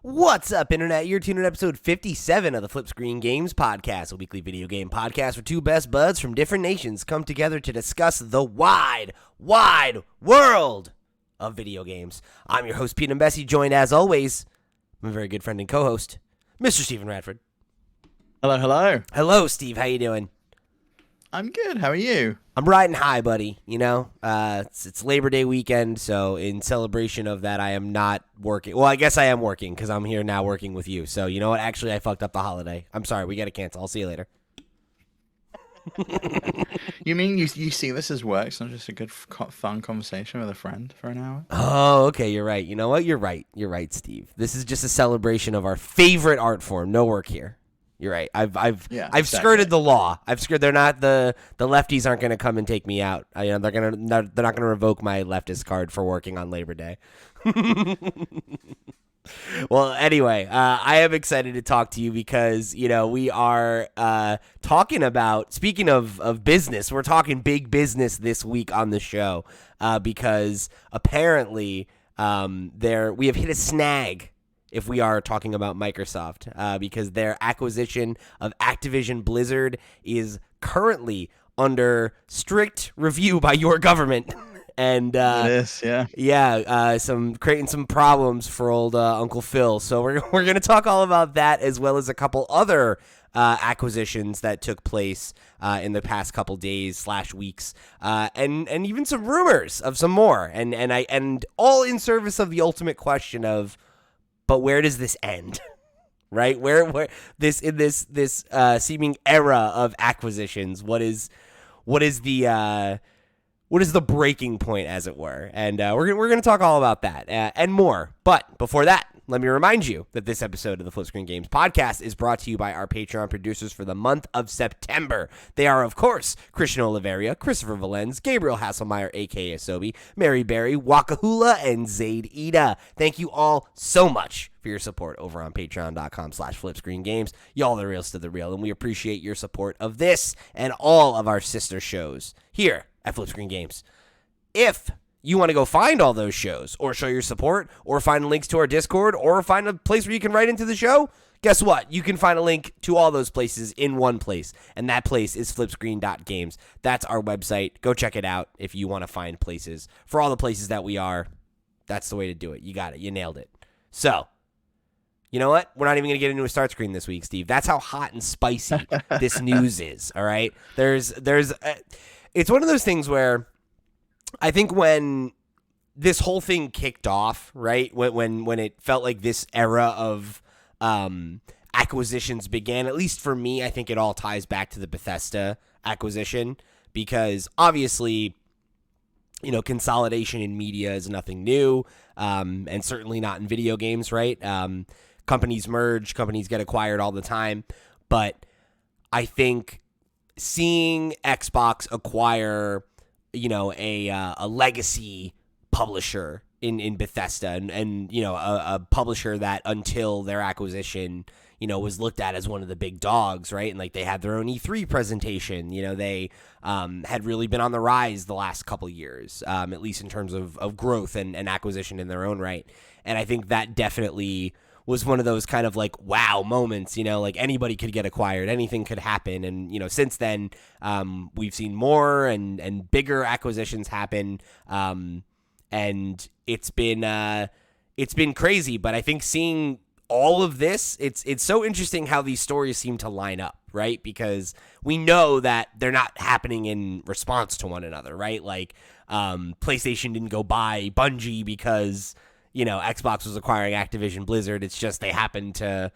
What's up, Internet? You're tuning in to episode 57 of the FlipScreen Games Podcast, a weekly video game podcast where two best buds from different nations come together to discuss the wide world of video games. I'm your host, Pete and Bessie, joined as always, my very good friend and co-host, Mr. Stephen Radford. Hello. Hello, Steve. How you doing? I'm good. How are you? I'm riding high, buddy. You know, it's Labor Day weekend, so in celebration of that, I am not working. Well, I guess I am working because I'm here now working with you. So, you know what? Actually, I fucked up the holiday. I'm sorry. We got to cancel. I'll see you later. You mean you see this as work? It's not just a good, fun conversation with a friend for an hour? Oh, okay. You're right. You know what? You're right. You're right, Steve. This is just a celebration of our favorite art form. No work here. You're right. I've skirted the law. They're not the lefties aren't going to come and take me out. They're not going to revoke my leftist card for working on Labor Day. Well, anyway, I am excited to talk to you because, we are talking about, speaking of business, we're talking big business this week on the show because apparently we have hit a snag if we are talking about Microsoft, because their acquisition of Activision Blizzard is currently under strict review by your government. And it is, yeah. Yeah, creating some problems for old Uncle Phil. So we're going to talk all about that, as well as a couple other acquisitions that took place in the past couple days / weeks, and even some rumors of some more, and all in service of the ultimate question of, but where does this end? Right? Where this seeming era of acquisitions? What is the breaking point, as it were? And we're gonna talk all about that and more. But before that, let me remind you that this episode of the FlipScreen Games Podcast is brought to you by our Patreon producers for the month of September. They are, of course, Christian Oliveria, Christopher Valenz, Gabriel Hasselmeyer, a.k.a. Asobi, Mary Berry, Wakahula, and Zaid Ida. Thank you all so much for your support over on patreon.com/FlipScreenGames. Y'all the realest of the real, and we appreciate your support of this and all of our sister shows here at FlipScreen Games. If you want to go find all those shows or show your support or find links to our Discord or find a place where you can write into the show, guess what? You can find a link to all those places in one place, and that place is flipscreen.games. That's our website. Go check it out if you want to find places. For all the places that we are, that's the way to do it. You got it. You nailed it. So, you know what? We're not even going to get into a start screen this week, Steve. That's how hot and spicy this news is, all right? It's one of those things where I think when this whole thing kicked off, right, when it felt like this era of acquisitions began, at least for me, I think it all ties back to the Bethesda acquisition because obviously, consolidation in media is nothing new, and certainly not in video games, right? Companies merge, companies get acquired all the time, but I think seeing Xbox acquire a legacy publisher in Bethesda and a publisher that until their acquisition, was looked at as one of the big dogs, right? And like they had their own E3 presentation, they had really been on the rise the last couple years, at least in terms of growth and acquisition in their own right. And I think that definitely was one of those kind of like wow moments, like anybody could get acquired, anything could happen. And, since then, we've seen more and bigger acquisitions happen. And it's been crazy, but I think seeing all of this, it's so interesting how these stories seem to line up, right? Because we know that they're not happening in response to one another, right? Like, PlayStation didn't go buy Bungie because Xbox was acquiring Activision Blizzard. It's just they happened to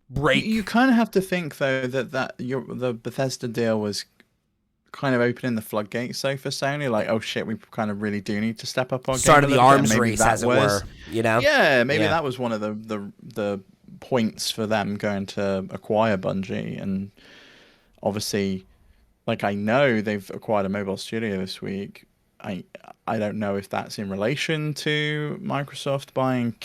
break. You kind of have to think though that the Bethesda deal was kind of opening the floodgates, so for Sony, like, oh shit, we kind of really do need to step up our start of the arms race, as it was, were. Yeah, maybe that was one of the points for them going to acquire Bungie, and obviously, like I know they've acquired a mobile studio this week. I don't know if that's in relation to Microsoft buying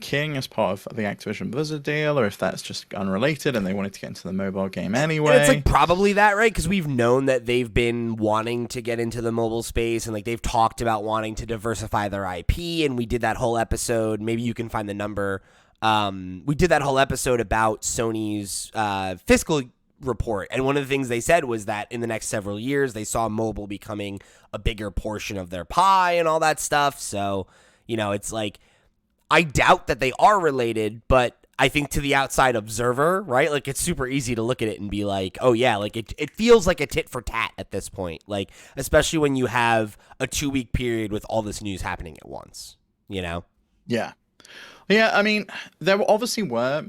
King as part of the Activision Blizzard deal, or if that's just unrelated and they wanted to get into the mobile game anyway. And it's like probably that, right? Because we've known that they've been wanting to get into the mobile space, and like they've talked about wanting to diversify their IP, and we did that whole episode. Maybe you can find the number we did that whole episode about Sony's fiscal report, and one of the things they said was that in the next several years they saw mobile becoming a bigger portion of their pie and all that stuff. So, it's like, I doubt that they are related, but I think to the outside observer, right, like, it's super easy to look at it and be like, oh yeah, like it feels like a tit for tat at this point, like, especially when you have a 2-week period with all this news happening at once, Yeah. Yeah, I mean, there obviously were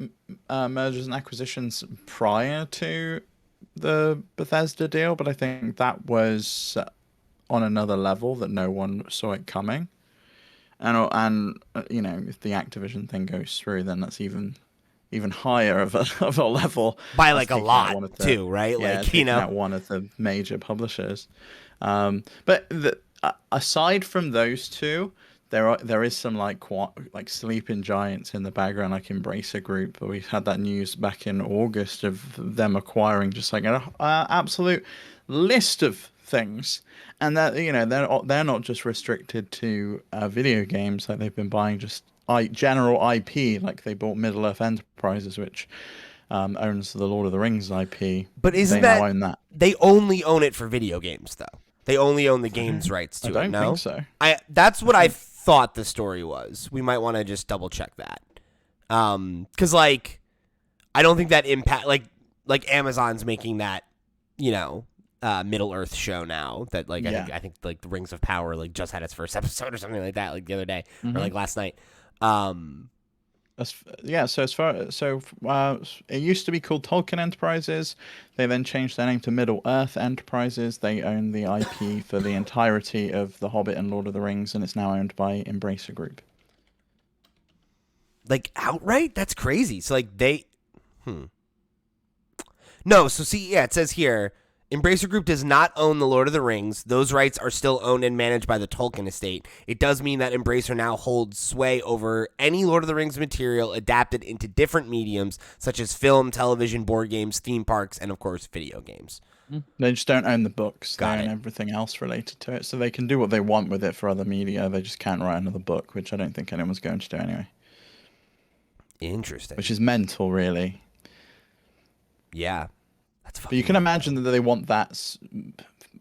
mergers and acquisitions prior to the Bethesda deal, but I think that was on another level that no one saw it coming. And if the Activision thing goes through, then that's even higher of a level. By like a lot too, right? Yeah, like, out one of the major publishers. But aside from those two, there is some like sleeping giants in the background, like Embracer Group. But we had that news back in August of them acquiring just like an absolute list of things, and that they're not just restricted to video games. Like they've been buying just general IP, like they bought Middle Earth Enterprises, which owns the Lord of the Rings IP. But isn't they that now own that? They only own it for video games, though. They only own the games rights to it. I don't think so. That's what I thought the story was. We might want to just double check that, because like I don't think that impact like Amazon's making that Middle Earth show now that like I think like the Rings of Power like just had its first episode or something like that like the other day or like last night. It used to be called Tolkien Enterprises. They then changed their name to Middle Earth Enterprises. They own the IP for the entirety of The Hobbit and Lord of the Rings, and it's now owned by Embracer Group. Like outright? That's crazy. So like they No, so see, yeah, it says here, Embracer Group does not own The Lord of the Rings. Those rights are still owned and managed by the Tolkien estate. It does mean that Embracer now holds sway over any Lord of the Rings material adapted into different mediums, such as film, television, board games, theme parks, and, of course, video games. They just don't own the books. Got they it. own everything else related to it. So they can do what they want with it for other media. They just can't write another book, which I don't think anyone's going to do anyway. Interesting. Which is mental, really. Yeah. But you can imagine that they want that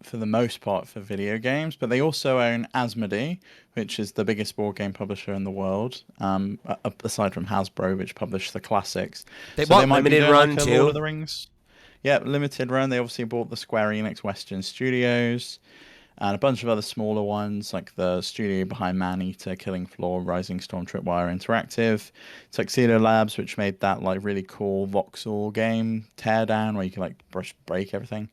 for the most part for video games, but they also own Asmodee, which is the biggest board game publisher in the world, aside from Hasbro, which published the classics. They bought Limited Run too. Lord of the Rings. Yeah, Limited Run. They obviously bought the Square Enix Western Studios and a bunch of other smaller ones, like the studio behind Maneater, Killing Floor, Rising Storm, Tripwire Interactive, Tuxedo Labs, which made that like really cool voxel game Teardown, where you can like break everything.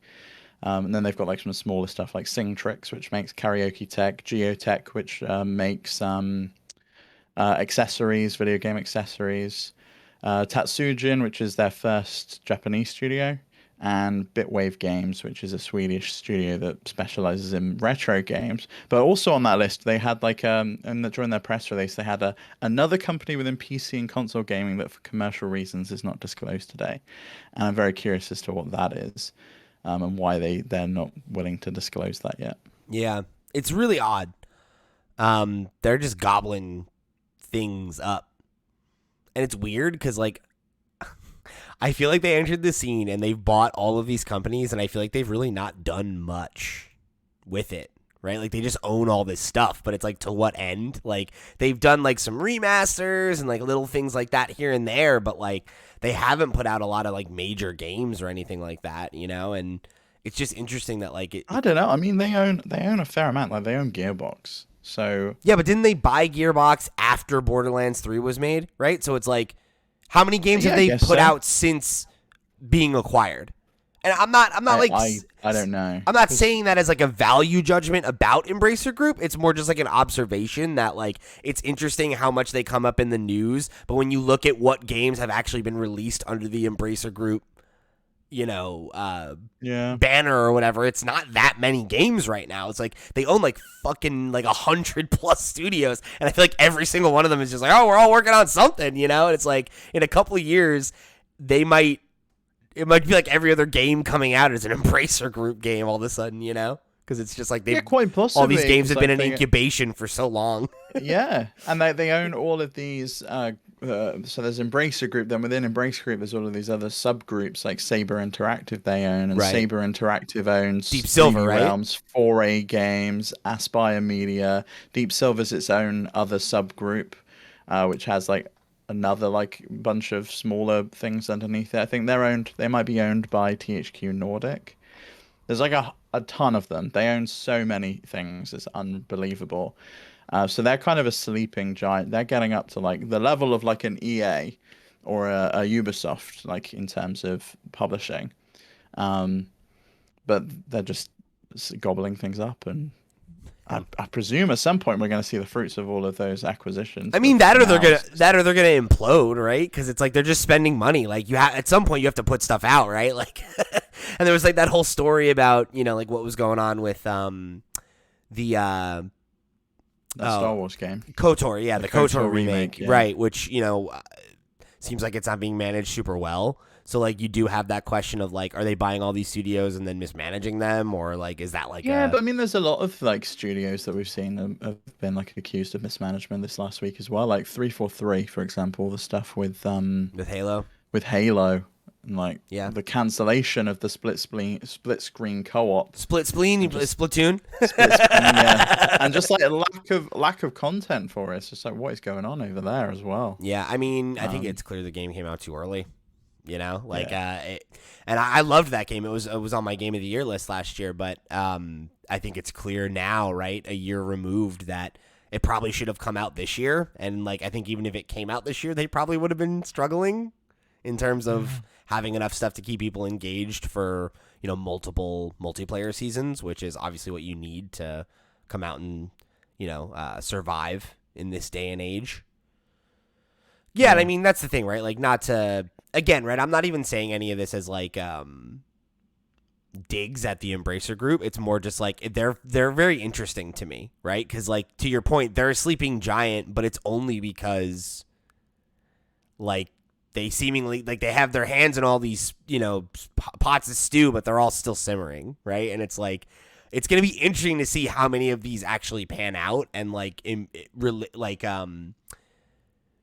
And then they've got like some smaller stuff like Sing Tricks, which makes karaoke tech, Geotech, which makes accessories, video game accessories, Tatsujin, which is their first Japanese studio, and Bitwave Games, which is a Swedish studio that specializes in retro games. But also on that list, they had like during their press release, they had another company within PC and console gaming that for commercial reasons is not disclosed today. And I'm very curious as to what that is, and why they're not willing to disclose that yet. Yeah, it's really odd. They're just gobbling things up. And it's weird because like I feel like they entered the scene and they've bought all of these companies, and I feel like they've really not done much with it, right? Like they just own all this stuff, but it's like to what end? Like they've done like some remasters and like little things like that here and there, but like they haven't put out a lot of like major games or anything like that, and it's just interesting that like I don't know. I mean, they own a fair amount. Like they own Gearbox. So yeah, but didn't they buy Gearbox after Borderlands 3 was made, right? So it's like, how many games have they put out since being acquired? And I'm not like I don't know. I'm not saying that as like a value judgment about Embracer Group. It's more just like an observation that like it's interesting how much they come up in the news, but when you look at what games have actually been released under the Embracer Group, banner or whatever, it's not that many games right now. It's like they own like fucking like 100+ studios, and I feel like every single one of them is just like, oh, we're all working on something, and it's like in a couple of years it might be like every other game coming out is an Embracer Group game all of a sudden, because it's just like quite possibly, all these games have been in incubation for so long. Yeah, and they own all of these so there's Embracer Group. Then within Embracer Group, there's all of these other subgroups like Saber Interactive they own, and Right. Saber Interactive owns Deep Silver, 3D right? Realms, 4A Games, Aspire Media. Deep Silver's its own other subgroup, which has like another like bunch of smaller things underneath it. I think they're owned. They might be owned by THQ Nordic. There's like a ton of them. They own so many things. It's unbelievable. So they're kind of a sleeping giant. They're getting up to like the level of like an EA or a Ubisoft, like in terms of publishing. Um, but they're just gobbling things up, and I presume at some point we're going to see the fruits of all of those acquisitions. I mean, But for now, that or they're gonna implode, right? Because it's like they're just spending money. Like at some point you have to put stuff out, right? Like, and there was like that whole story about like what was going on with the Star Wars game, KOTOR, yeah, the KOTOR remake, yeah. right? Which seems like it's not being managed super well. So like you do have that question of like, are they buying all these studios and then mismanaging them, or like is that like but I mean, there's a lot of like studios that we've seen have been like accused of mismanagement this last week as well. Like 343, for example, the stuff with Halo, and like yeah, the cancellation of the split screen co-op, split spleen, Splatoon, split screen, yeah, and just like a lack of content for it. It's just like what is going on over there as well. Yeah, I mean, I think it's clear the game came out too early. And I loved that game. It was on my game of the year list last year, but I think it's clear now, right, a year removed, that it probably should have come out this year. And like I think even if it came out this year, they probably would have been struggling in terms of having enough stuff to keep people engaged for multiple multiplayer seasons, which is obviously what you need to come out and survive in this day and age. Yeah, and I mean that's the thing, right? Like not to. Again, right, I'm not even saying any of this as like digs at the Embracer Group. It's more just like they're very interesting to me, right? Because like to your point, they're a sleeping giant, but it's only because like they seemingly like they have their hands in all these pots of stew, but they're all still simmering, right? And it's like it's gonna be interesting to see how many of these actually pan out and like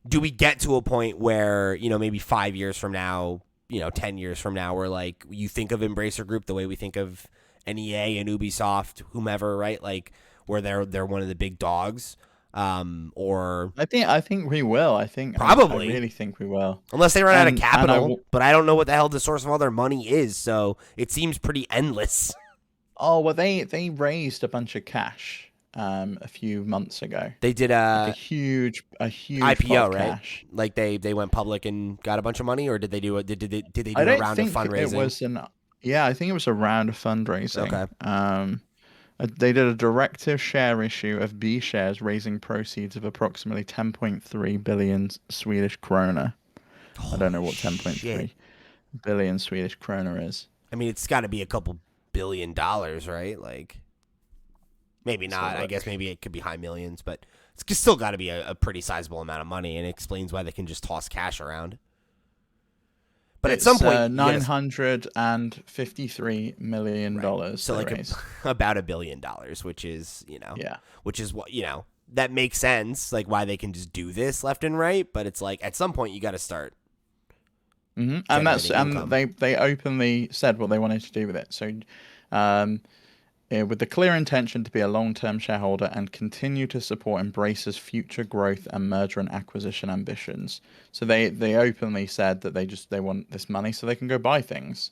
do we get to a point where, maybe 5 years from now, 10 years from now, where like you think of Embracer Group the way we think of NEA and Ubisoft, whomever, right? Like where they're one of the big dogs. Or I think we will. I think probably. I really think we will. Unless they run out of capital, but I don't know what the hell the source of all their money is, so it seems pretty endless. Oh, well they raised a bunch of cash a few months ago. They did like a huge IPO, right? Cash. Like they went public and got a bunch of money, or did they do did they do I a don't round of think fundraising? It was I think it was a round of fundraising. Okay. They did a directive share issue of B shares, raising proceeds of approximately 10.3 billion Swedish krona. I don't know what 10.3 billion Swedish krona is. I mean, it's got to be a couple $1 billion, right? Like. Maybe not. I guess maybe it could be high millions, but it's still got to be a pretty sizable amount of money, and it explains why they can just toss cash around. But at some point, $953 million. Right. So like about $1 billion, which is which is what that makes sense, like why they can just do this left and right. But it's like at some point you got to start. Mm-hmm. And they openly said what they wanted to do with it. So. With the clear intention to be a long-term shareholder and continue to support Embracer's future growth and merger and acquisition ambitions. So they openly said that they want this money so they can go buy things.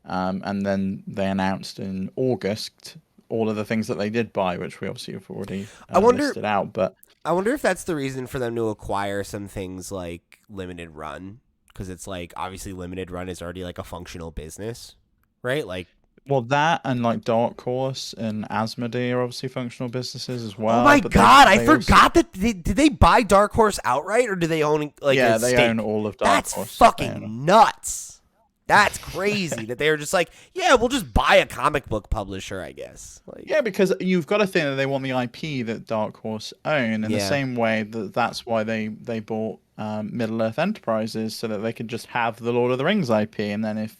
And then they announced in August all of the things that they did buy, which we obviously have already listed out. But I wonder if that's the reason for them to acquire some things like Limited Run, because it's like obviously Limited Run is already like a functional business, right? Like. Well, that and like Dark Horse and Asmodee are obviously functional businesses as well. Oh my god, I forgot that. Did they buy Dark Horse outright, or do they own like a they stake? own all of Dark Horse. That's fucking nuts. That's crazy that they were just like, yeah, we'll just buy a comic book publisher, I guess. Like, yeah, because you've got to think that they want the IP that Dark Horse own in the same way that's why they bought Middle Earth Enterprises, so that they could just have the Lord of the Rings IP, and then if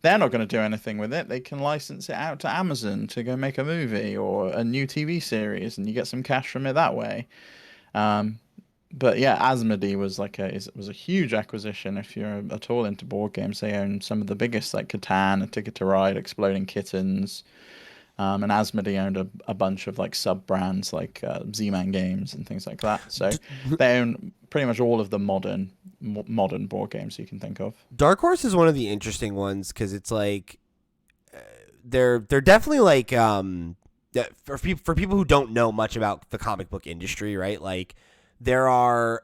they're not going to do anything with it, they can license it out to Amazon to go make a movie or a new TV series, and you get some cash from it that way. but yeah, Asmodee was a huge acquisition. If you're at all into board games, they own some of the biggest, like Catan, A Ticket to Ride, Exploding Kittens, and Asmodee owned a bunch of like sub brands like Z-Man Games and things like that. So they own pretty much all of the modern board games you can think of. Dark Horse is one of the interesting ones because it's like they're definitely like for people who don't know much about the comic book industry, right? Like there are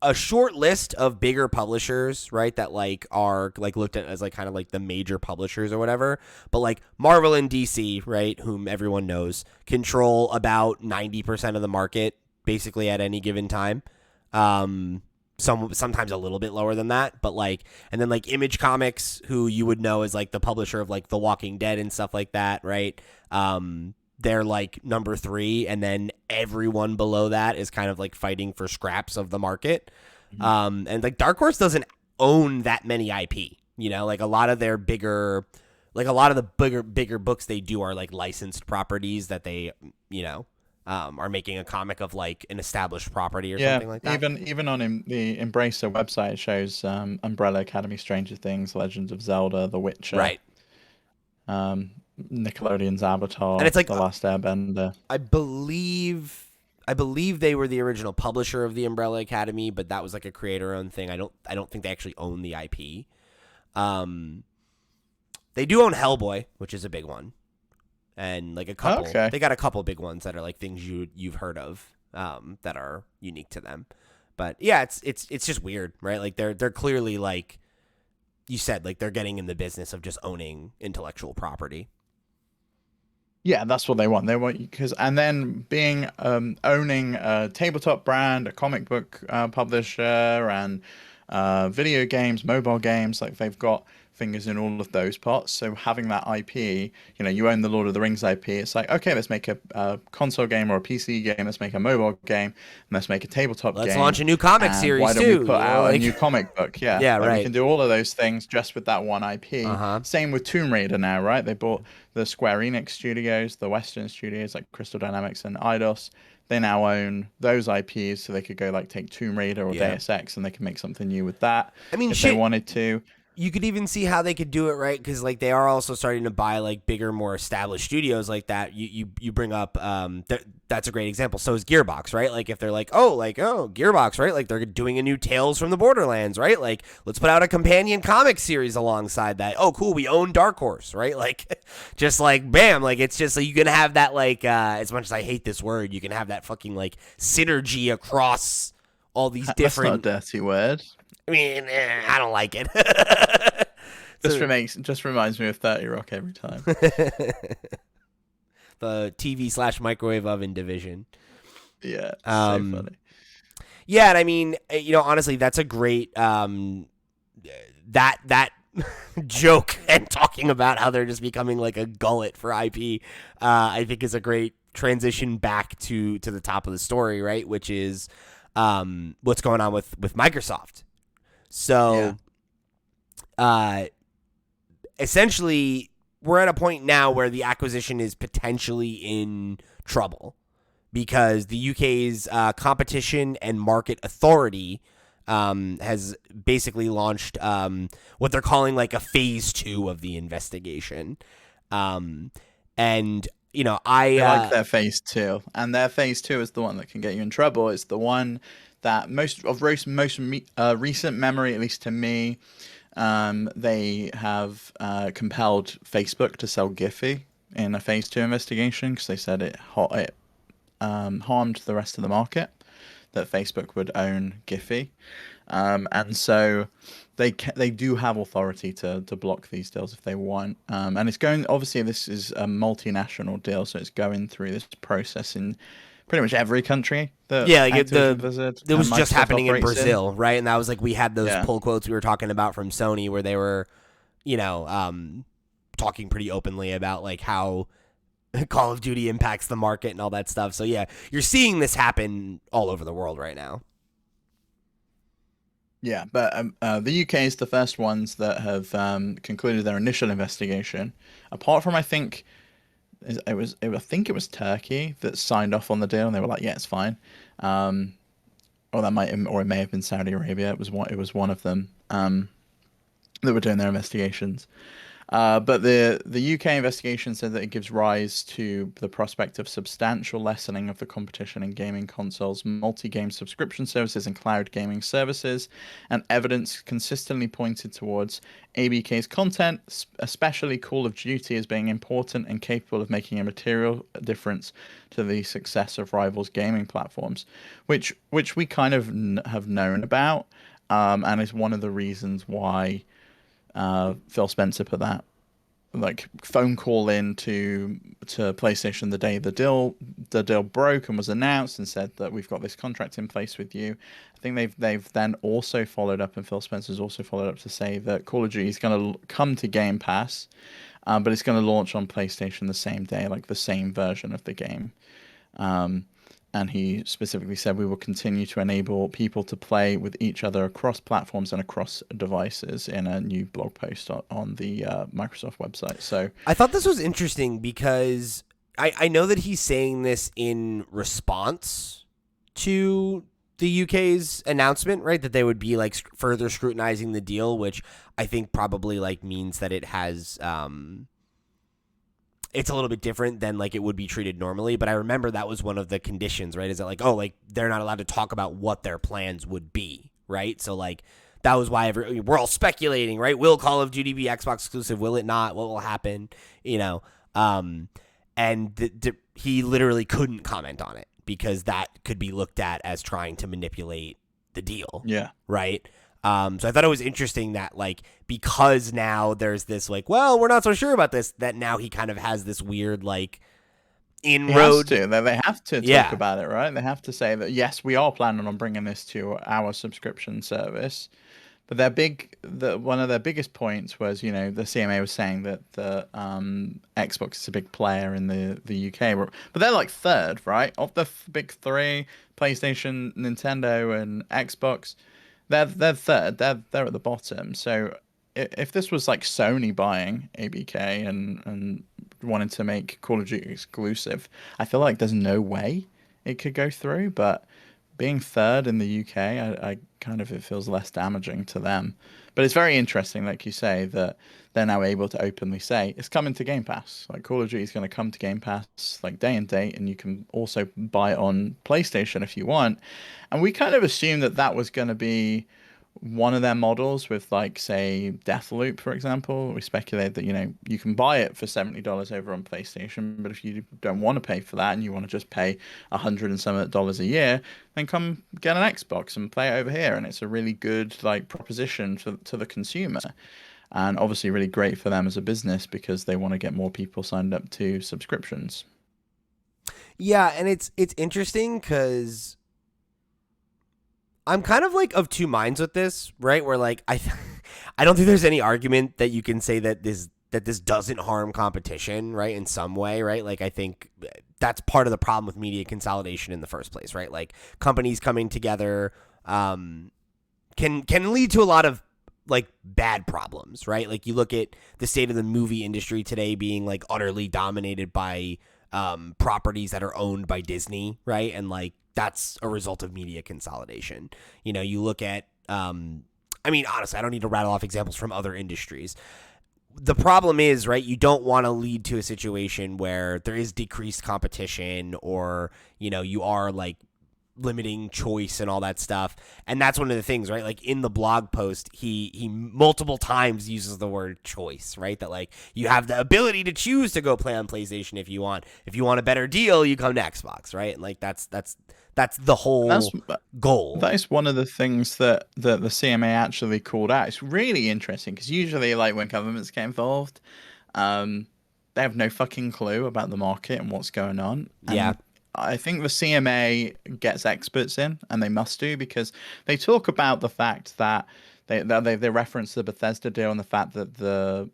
a short list of bigger publishers, right, that like are like looked at as like kind of like the major publishers or whatever. But like Marvel and DC, right, whom everyone knows, control about 90% of the market basically at any given time. Sometimes a little bit lower than that, but like, and then like Image Comics, who you would know as like the publisher of like The Walking Dead and stuff like that, right? They're like number 3, and then everyone below that is kind of like fighting for scraps of the market. And like Dark Horse doesn't own that many IP, you know, like a lot of their bigger, like a lot of the bigger books they do are like licensed properties that they, you know, are making a comic of like an established property or something like that. Even on the Embracer website, it shows Umbrella Academy, Stranger Things, Legends of Zelda, The Witcher, Right. um, Nickelodeon's Avatar, And it's like The Last Airbender. I believe they were the original publisher of the Umbrella Academy, but that was like a creator-owned thing. I don't think they actually own the IP. They do own Hellboy, which is a big one, and like a couple. Okay. They got a couple big ones that are like things you've heard of, that are unique to them. But yeah, it's just weird, right? Like they're clearly, like you said, like they're getting in the business of just owning intellectual property. Yeah, that's what they want. They want because and then being owning a tabletop brand, a comic book publisher, and video games, mobile games, like they've got fingers in all of those pots. So having that IP, you know, you own the Lord of the Rings IP. It's like, okay, let's make a console game or a PC game. Let's make a mobile game. And let's make a tabletop game. Let's launch a new comic series why don't too. we put out a new comic book? Yeah, Yeah, like right. we can do all of those things just with that one IP. Uh-huh. Same with Tomb Raider now, right? They bought the Square Enix studios, the Western studios like Crystal Dynamics and Eidos. They now own those IPs, so they could go like take Tomb Raider or Yeah. Deus Ex, and they can make something new with that. I mean, if they wanted to. You could even see how they could do it, right? Because like they are also starting to buy like bigger, more established studios like that. You bring up that's a great example. So is Gearbox, right? Like if they're like Gearbox, right? Like they're doing a new Tales from the Borderlands, right? Like let's put out a companion comic series alongside that. Oh, cool, we own Dark Horse, right? Like just like bam, like it's just like you can have that like as much as I hate this word, you can have that fucking like synergy across all these different. That's not a dirty word. I mean, I don't like it. Just reminds me of 30 Rock every time. The TV/microwave oven division. Yeah, so funny. Yeah, and I mean, you know, honestly, that's a great that joke and talking about how they're just becoming like a gullet for IP. I think is a great transition back to the top of the story, right? Which is what's going on with Microsoft. So, essentially, we're at a point now where the acquisition is potentially in trouble because the UK's Competition and Market Authority has basically launched what they're calling like a phase 2 of the investigation. And, you know, I like their phase 2. And their phase 2 is the one that can get you in trouble. It's the one that most recent memory, at least to me, they have compelled Facebook to sell Giphy in a phase 2 investigation because they said it harmed the rest of the market, that Facebook would own Giphy. And so they do have authority to block these deals if they want. And it's going, obviously this is a multinational deal, so it's going through this process in pretty much every country. It was just happening in Brazil, right? And that was like we had those pull quotes we were talking about from Sony where they were, you know, talking pretty openly about like how Call of Duty impacts the market and all that stuff. So yeah, you're seeing this happen all over the world right now. Yeah, but the UK is the first ones that have concluded their initial investigation. Apart from, I think it was Turkey that signed off on the deal, and they were like, "Yeah, it's fine." or that might, or it may have been Saudi Arabia. It was one of them that were doing their investigations. But the UK investigation said that it gives rise to the prospect of substantial lessening of the competition in gaming consoles, multi-game subscription services, and cloud gaming services, and evidence consistently pointed towards ABK's content, especially Call of Duty, as being important and capable of making a material difference to the success of rivals gaming platforms, which we kind of have known about, and is one of the reasons why Phil Spencer put that like phone call in to PlayStation the day the deal broke and was announced, and said that we've got this contract in place with you. I think they've then also followed up, and Phil Spencer's also followed up to say that Call of Duty is going to come to Game Pass, but it's going to launch on PlayStation the same day, like the same version of the game. Um, and he specifically said we will continue to enable people to play with each other across platforms and across devices in a new blog post on the Microsoft website. So I thought this was interesting because I know that he's saying this in response to the UK's announcement, right? That they would be like further scrutinizing the deal, which I think probably like means that it has it's a little bit different than like it would be treated normally. But I remember that was one of the conditions, right? Is that like, oh, like they're not allowed to talk about what their plans would be, right? So like that was why we're all speculating, right? Will Call of Duty be Xbox exclusive? Will it not? What will happen? You know, and he literally couldn't comment on it because that could be looked at as trying to manipulate the deal. yeah, Right. So I thought it was interesting that like because now there's this like, well, we're not so sure about this, that now he kind of has this weird like inroad. they have to talk about it, right? They have to say that yes, we are planning on bringing this to our subscription service. But one of their biggest points was, you know, the CMA was saying that the Xbox is a big player in the UK, but they're like third, right? Of the big three, PlayStation, Nintendo, and Xbox, they're third. They're at the bottom. So if this was like Sony buying ABK and wanting to make Call of Duty exclusive, I feel like there's no way it could go through. But being third in the UK, I kind of, it feels less damaging to them. But it's very interesting, like you say, that they're now able to openly say it's coming to Game Pass. Like Call of Duty is going to come to Game Pass like day and date, and you can also buy it on PlayStation if you want. And we kind of assumed that that was going to be one of their models with, like, say, Deathloop, for example. We speculated that, you know, you can buy it for $70 over on PlayStation, but if you don't want to pay for that and you want to just pay $100 and some dollars a year, then come get an Xbox and play it over here. And it's a really good like proposition to the consumer. And obviously really great for them as a business because they want to get more people signed up to subscriptions. Yeah, and it's interesting because I'm kind of like of two minds with this, right? Where like I don't think there's any argument that you can say that this doesn't harm competition, right? In some way, right? Like I think that's part of the problem with media consolidation in the first place, right? Like companies coming together can lead to a lot of like bad problems, right? Like you look at the state of the movie industry today being like utterly dominated by properties that are owned by Disney, right? And like that's a result of media consolidation. You know, you look at, I mean, honestly, I don't need to rattle off examples from other industries. The problem is, right, you don't want to lead to a situation where there is decreased competition or, you know, you are like limiting choice and all that stuff. And that's one of the things, right? Like in the blog post, he multiple times uses the word choice, right? That like you have the ability to choose to go play on PlayStation if you want. If you want a better deal, you come to Xbox, right? And like that's the whole goal. That is one of the things that the CMA actually called out. It's really interesting because usually, like when governments get involved, they have no fucking clue about the market and what's going on. And yeah. I think the CMA gets experts in, and they must do, because they talk about the fact that they reference the Bethesda deal and the fact that the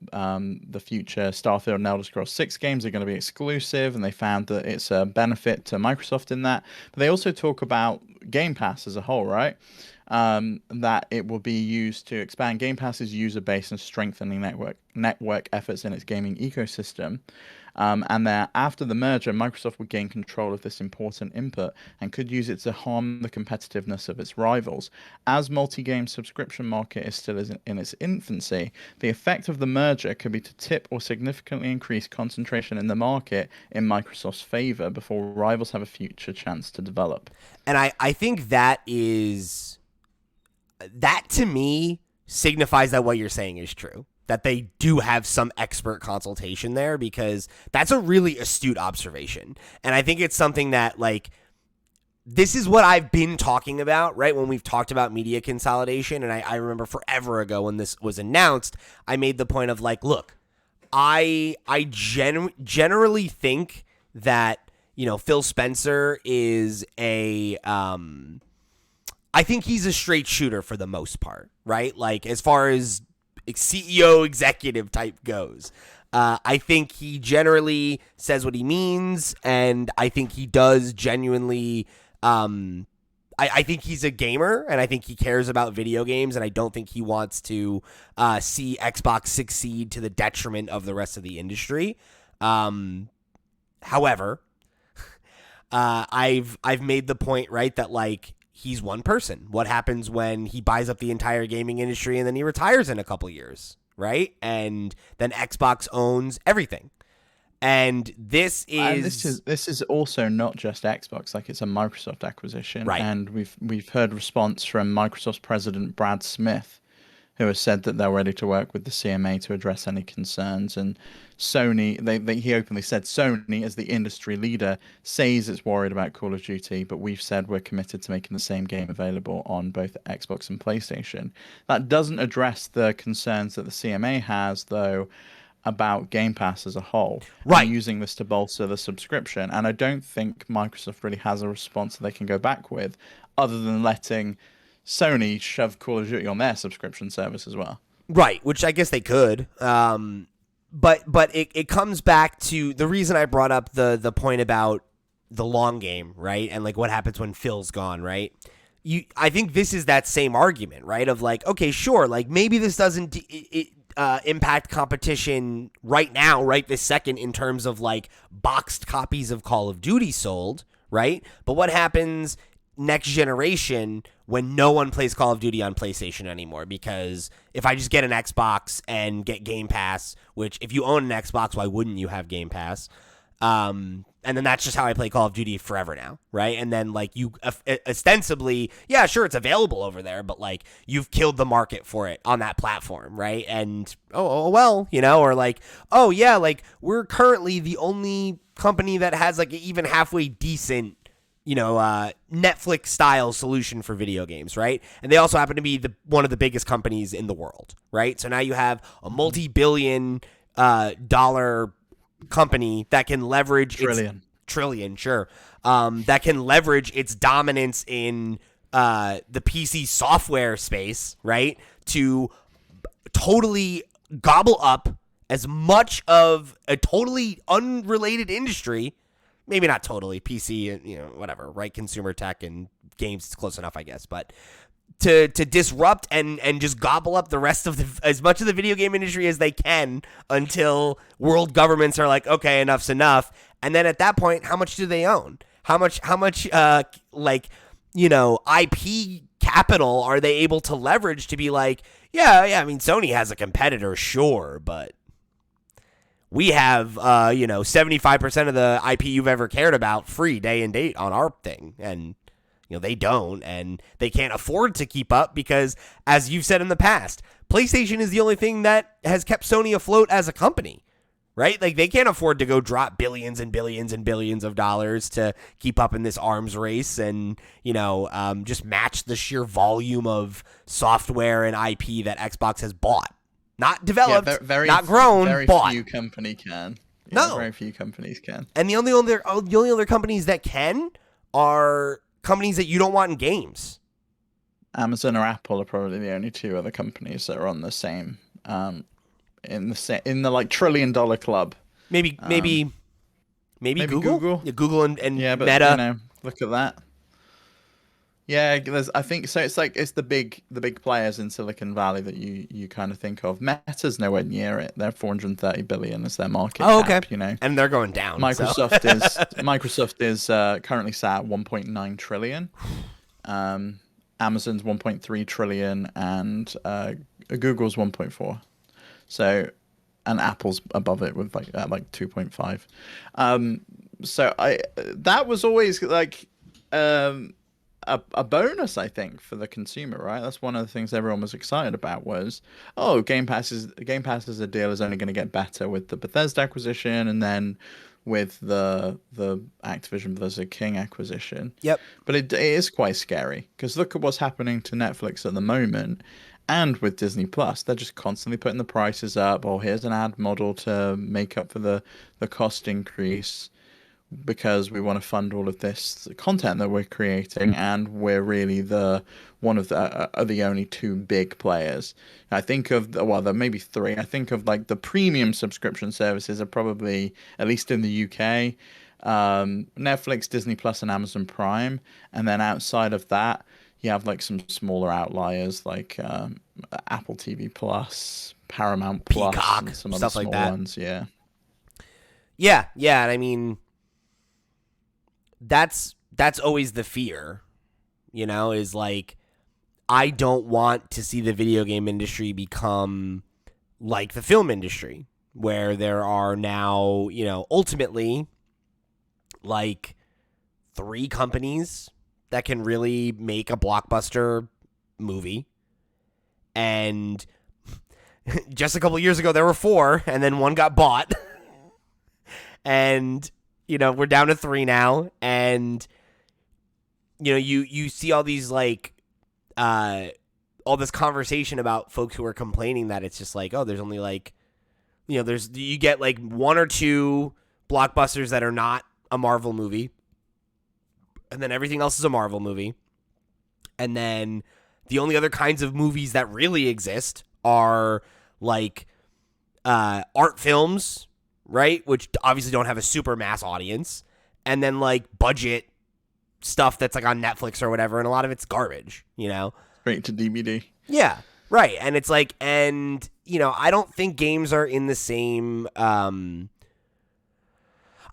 future Starfield and Elder Scrolls 6 games are going to be exclusive, and they found that it's a benefit to Microsoft in that. But they also talk about Game Pass as a whole, right? That it will be used to expand Game Pass's user base and strengthening network efforts in its gaming ecosystem. And that after the merger, Microsoft would gain control of this important input and could use it to harm the competitiveness of its rivals. As multi-game subscription market is still in its infancy, the effect of the merger could be to tip or significantly increase concentration in the market in Microsoft's favor before rivals have a future chance to develop. And I think that to me signifies that what you're saying is true. That they do have some expert consultation there, because that's a really astute observation. And I think it's something that, like, this is what I've been talking about, right? When we've talked about media consolidation. And I remember forever ago when this was announced, I made the point of, like, look, I generally think that, Phil Spencer is I think he's a straight shooter for the most part, right? Like, as far as CEO executive type goes. I think he generally says what he means, and I think he does genuinely. I think he's a gamer, and I think he cares about video games, and I don't think he wants to see Xbox succeed to the detriment of the rest of the industry. However, I've made the point, right, that, like, he's one person. What happens when he buys up the entire gaming industry and then he retires in a couple years, right? And then Xbox owns everything. And this is also not just Xbox. Like, it's a Microsoft acquisition, right? And we've heard response from Microsoft's president Brad Smith, who has said that they're ready to work with the CMA to address any concerns. And Sony, he openly said Sony, as the industry leader, says it's worried about Call of Duty, but we've said we're committed to making the same game available on both Xbox and PlayStation. That doesn't address the concerns that the CMA has, though, about Game Pass as a whole, right? And using this to bolster the subscription. And I don't think Microsoft really has a response that they can go back with, other than letting Sony shove Call of Duty on their subscription service as well. Right, which I guess they could. But it comes back to the reason I brought up the point about the long game, right? And, like, what happens when Phil's gone, right? I think this is that same argument, right? Of, like, okay, sure, like, maybe this doesn't impact competition right now, right this second, in terms of, like, boxed copies of Call of Duty sold, right? But what happens next generation when no one plays Call of Duty on PlayStation anymore? Because if I just get an Xbox and get Game Pass, which, if you own an Xbox, why wouldn't you have Game Pass? And then that's just how I play Call of Duty forever now, right? And then, like, you ostensibly, yeah, sure, it's available over there, but, like, you've killed the market for it on that platform, right? And, oh well, or, like, oh yeah, like, we're currently the only company that has, like, an even halfway decent, Netflix style solution for video games, right? And they also happen to be one of the biggest companies in the world, right? So now you have a multi-billion dollar company that can leverage trillion, sure. That can leverage its dominance in the PC software space, right? To totally gobble up as much of a totally unrelated industry. Maybe not totally, PC, whatever, right? Consumer tech and games is close enough, I guess. But to disrupt and just gobble up the rest of as much of the video game industry as they can until world governments are like, okay, enough's enough. And then at that point, how much do they own? How much IP capital are they able to leverage to be like, yeah, I mean, Sony has a competitor, sure, but we have, 75% of the IP you've ever cared about free day and date on our thing. And, they don't, and they can't afford to keep up because, as you've said in the past, PlayStation is the only thing that has kept Sony afloat as a company, right? Like, they can't afford to go drop billions and billions and billions of dollars to keep up in this arms race and, just match the sheer volume of software and IP that Xbox has bought. Not developed, not grown, bought. Very few company can. No. Very few companies can. And the only other companies that can are companies that you don't want in games. Amazon or Apple are probably the only two other companies that are on the same, in the like $1 trillion club. Maybe Google? Google. Yeah, Google and yeah, but, Meta. look at that. Yeah, I think so. It's like it's the big players in Silicon Valley that you kind of think of. Meta's nowhere near it. They're 430 billion as their market Oh, okay. cap. You know, And they're going down. So Microsoft is currently sat at 1.9 trillion. Amazon's 1.3 trillion, and Google's 1.4. So, and Apple's above it with like 2.5. So I that was always like a bonus, I think, for the consumer, right? That's one of the things everyone was excited about was, oh, Game Pass as a deal is only going to get better with the Bethesda acquisition, and then with the Activision Blizzard King acquisition. yep. But it is quite scary because look at what's happening to Netflix at the moment. And with Disney Plus, they're just constantly putting the prices up. Oh, here's an ad model to make up for the cost increase because we want to fund all of this content that we're creating, and we're really the one of the only two big players. I think of well, there may be three. I think of like the premium subscription services are probably, at least in the UK, Netflix, Disney Plus, and Amazon Prime, and then outside of that, you have like some smaller outliers like Apple TV Plus, Paramount Plus, Peacock, and some other stuff like small that. ones. Yeah. Yeah. And I mean, that's always the fear, is like, I don't want to see the video game industry become like the film industry, where there are now, ultimately like 3 companies that can really make a blockbuster movie. And just a couple years ago, there were 4, and then 1 got bought. And, we're down to 3 now. And, you see all these, like, all this conversation about folks who are complaining that it's just like, oh, there's only, like, you get, like, 1 or 2 blockbusters that are not a Marvel movie. And then everything else is a Marvel movie. And then the only other kinds of movies that really exist are like art films, right? Which obviously don't have a super mass audience. And then like budget stuff that's like on Netflix or whatever. And a lot of it's garbage, Straight to DVD. Yeah, right. And it's like, I don't think games are in the same, I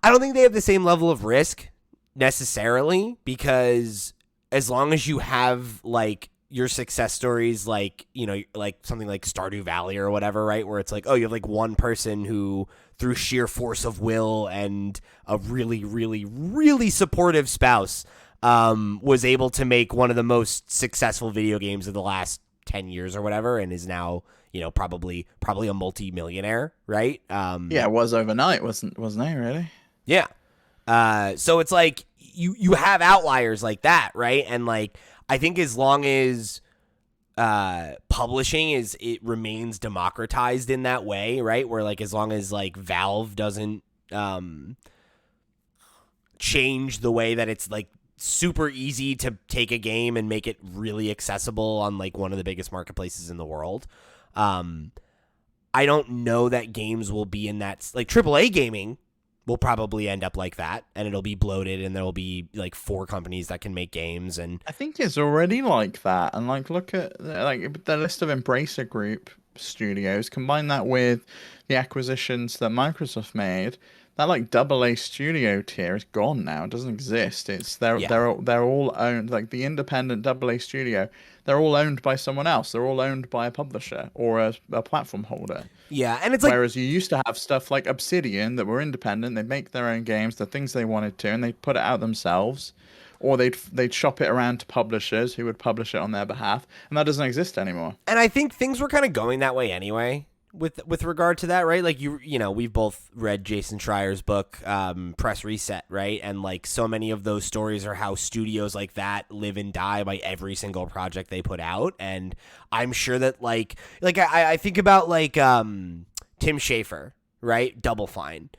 don't think they have the same level of risk necessarily, because as long as you have like your success stories, like like something like Stardew Valley or whatever, right, where it's like, oh, you have like one person who through sheer force of will and a really really really supportive spouse was able to make one of the most successful video games of the last 10 years or whatever, and is now probably a multi-millionaire, right? Yeah, it was overnight, wasn't it really? Yeah. So it's like you have outliers like that, right? And like I think as long as publishing it remains democratized in that way, right? Where like as long as like Valve doesn't change the way that it's like super easy to take a game and make it really accessible on like one of the biggest marketplaces in the world. I don't know that games will be in that, like AAA gaming will probably end up like that, and it'll be bloated, and there'll be like 4 companies that can make games. And I think it's already like that. And like, look at like the list of Embracer Group studios. Combine that with the acquisitions that Microsoft made. That like AA studio tier is gone now. It doesn't exist. They're all owned, like the independent AA studio. They're all owned by someone else. They're all owned by a publisher or a platform holder. Yeah, and it's like, whereas you used to have stuff like Obsidian that were independent. They make their own games, the things they wanted to, and they put it out themselves, or they'd shop it around to publishers who would publish it on their behalf, and that doesn't exist anymore. And I think things were kind of going that way anyway. With regard to that, right? Like we've both read Jason Schreier's book, Press Reset, right? And like so many of those stories are how studios like that live and die by every single project they put out. And I'm sure that like I think about like Tim Schafer, right? Double Fine.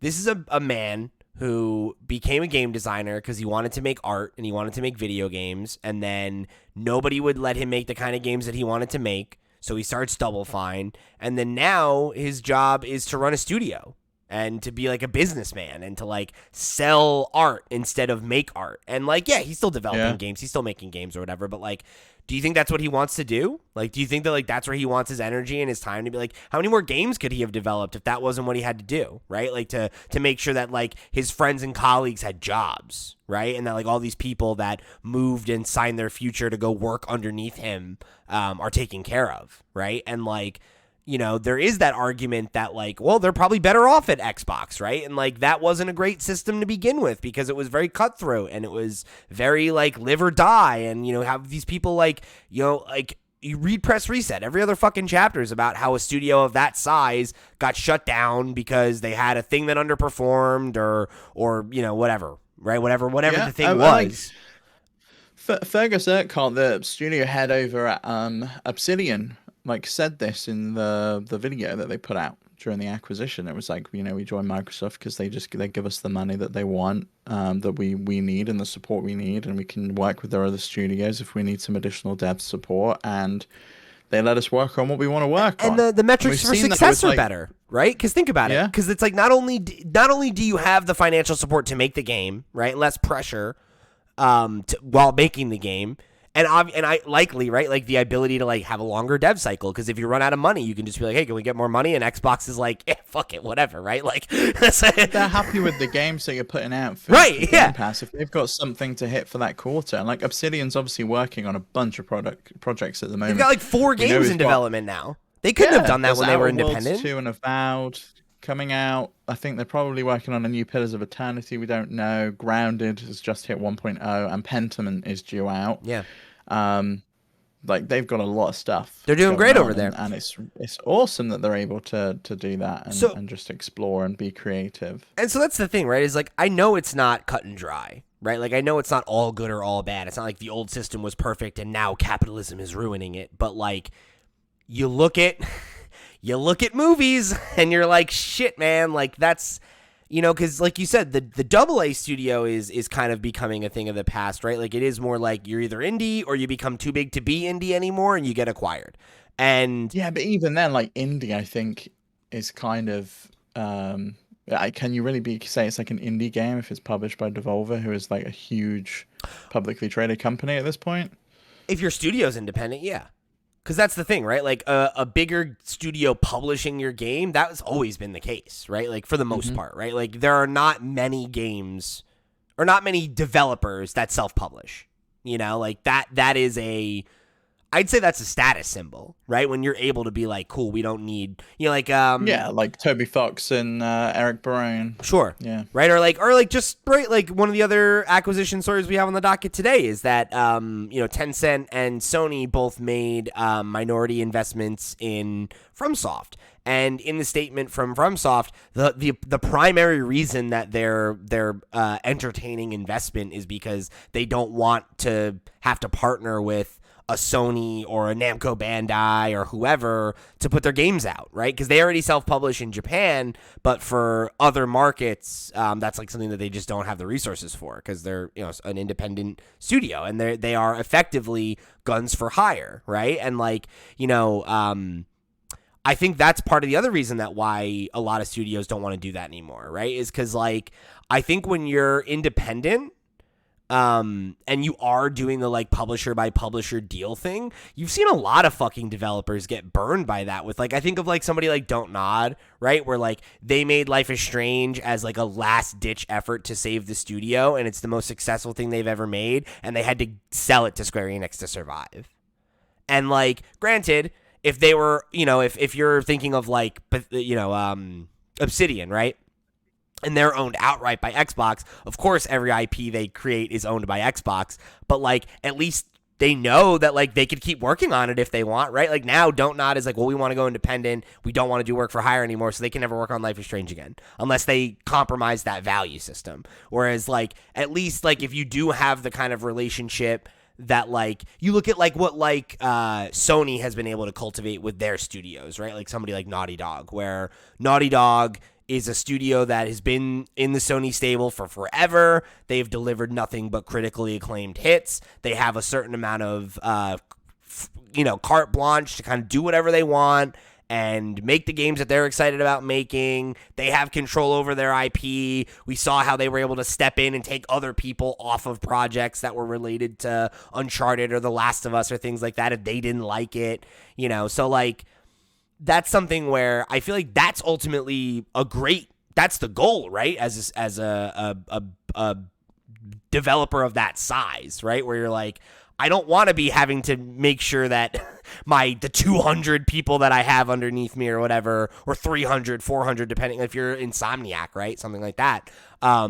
This is a man who became a game designer because he wanted to make art and he wanted to make video games, and then nobody would let him make the kind of games that he wanted to make. So he starts Double Fine, and then now his job is to run a studio, and to be like a businessman and to like sell art instead of make art. And like, yeah, he's still developing games. He's still making games or whatever. But like, do you think that's what he wants to do? Like, do you think that like that's where he wants his energy and his time to be? Like, how many more games could he have developed if that wasn't what he had to do, right? Like to make sure that like his friends and colleagues had jobs, right? And that like all these people that moved and signed their future to go work underneath him are taken care of, right? And like, you know, there is that argument that like, well, they're probably better off at Xbox, right? And like that wasn't a great system to begin with because it was very cutthroat and it was very like live or die. And, you know, have these people like, you know, like you read Press Reset, every other fucking chapter is about how a studio of that size got shut down because they had a thing that underperformed or you know, whatever, right? Whatever the thing was. Fergus Urquhart, the studio head over at Obsidian, like said this in the video that they put out during the acquisition. It was like, you know, we joined Microsoft because they give us the money that they want, that we need and the support we need, and we can work with their other studios if we need some additional dev support, and they let us work on what we want to work on. And the metrics for success are better, right? Because think about it, because it's like not only do you have the financial support to make the game, right, less pressure while making the game. And I likely, right, like the ability to like have a longer dev cycle, because if you run out of money, you can just be like, hey, can we get more money? And Xbox is like, fuck it, whatever, right? Like they're happy with the games that you're putting out for Game Pass. If they've got something to hit for that quarter, and like Obsidian's obviously working on a bunch of projects at the moment. They've got like 4 games in development now. They couldn't have done that when they were independent. Worlds 2 and Avowed coming out. I think they're probably working on a new Pillars of Eternity. We don't know. Grounded has just hit 1.0, and Pentiment is due out. Yeah. Like they've got a lot of stuff. They're doing great over there, and it's awesome that they're able to do that and just explore and be creative. And so that's the thing, right? Is like I know it's not cut and dry, right? Like I know it's not all good or all bad. It's not like the old system was perfect and now capitalism is ruining it. But like you look at movies and you're like, shit, man, like that's, you know, because like you said, the AA studio is kind of becoming a thing of the past, right? Like it is more like you're either indie or you become too big to be indie anymore and you get acquired. And yeah, but even then, like indie, I think is kind of can you really say it's like an indie game if it's published by Devolver, who is like a huge publicly traded company at this point? If your studio's independent, yeah. Because that's the thing, right? Like a bigger studio publishing your game, that's always been the case, right? Like for the most part, right? Like there are not many games or not many developers that self-publish, you know? Like that is I'd say that's a status symbol, right? When you're able to be like, cool, we don't need, you know, like like Toby Fox and Eric Barone. Sure. Yeah. Right. Or like just right. Like one of the other acquisition stories we have on the docket today is that you know, Tencent and Sony both made minority investments in FromSoft. And in the statement from FromSoft, the primary reason that they're entertaining investment is because they don't want to have to partner with a Sony or a Namco Bandai or whoever to put their games out, right? Because they already self-publish in Japan, but for other markets, that's like something that they just don't have the resources for because they're, you know, an independent studio and they are effectively guns for hire, right? And like, you know, I think that's part of the other reason that why a lot of studios don't want to do that anymore, right? Is because like I think when you're independent, and you are doing the like publisher by publisher deal thing, you've seen a lot of fucking developers get burned by that with like, I think of like somebody like Don't Nod, right? Where like they made Life is Strange as like a last ditch effort to save the studio. And it's the most successful thing they've ever made. And they had to sell it to Square Enix to survive. And like, granted, if they were, you know, if you're thinking of like, you know, Obsidian, right? And they're owned outright by Xbox. Of course, every IP they create is owned by Xbox, but like at least they know that like they could keep working on it if they want, right? Like now, Don't Nod is like, well, we want to go independent. We don't want to do work for hire anymore, so they can never work on Life is Strange again unless they compromise that value system. Whereas like at least like if you do have the kind of relationship that like you look at like what like Sony has been able to cultivate with their studios, right? Like somebody like Naughty Dog, where Naughty Dog is a studio that has been in the Sony stable for forever. They've delivered nothing but critically acclaimed hits. They have a certain amount of, you know, carte blanche to kind of do whatever they want. and make the games that they're excited about making. They have control over their IP. We saw how they were able to step in and take other people off of projects that were related to Uncharted or The Last of Us or things like that if they didn't like it, so like that's something where I feel like that's ultimately that's the goal, right? As a developer of that size, right? Where you're like, I don't want to be having to make sure that the 200 people that I have underneath me or whatever, or 300, 400, depending if you're Insomniac, right? Something like that. I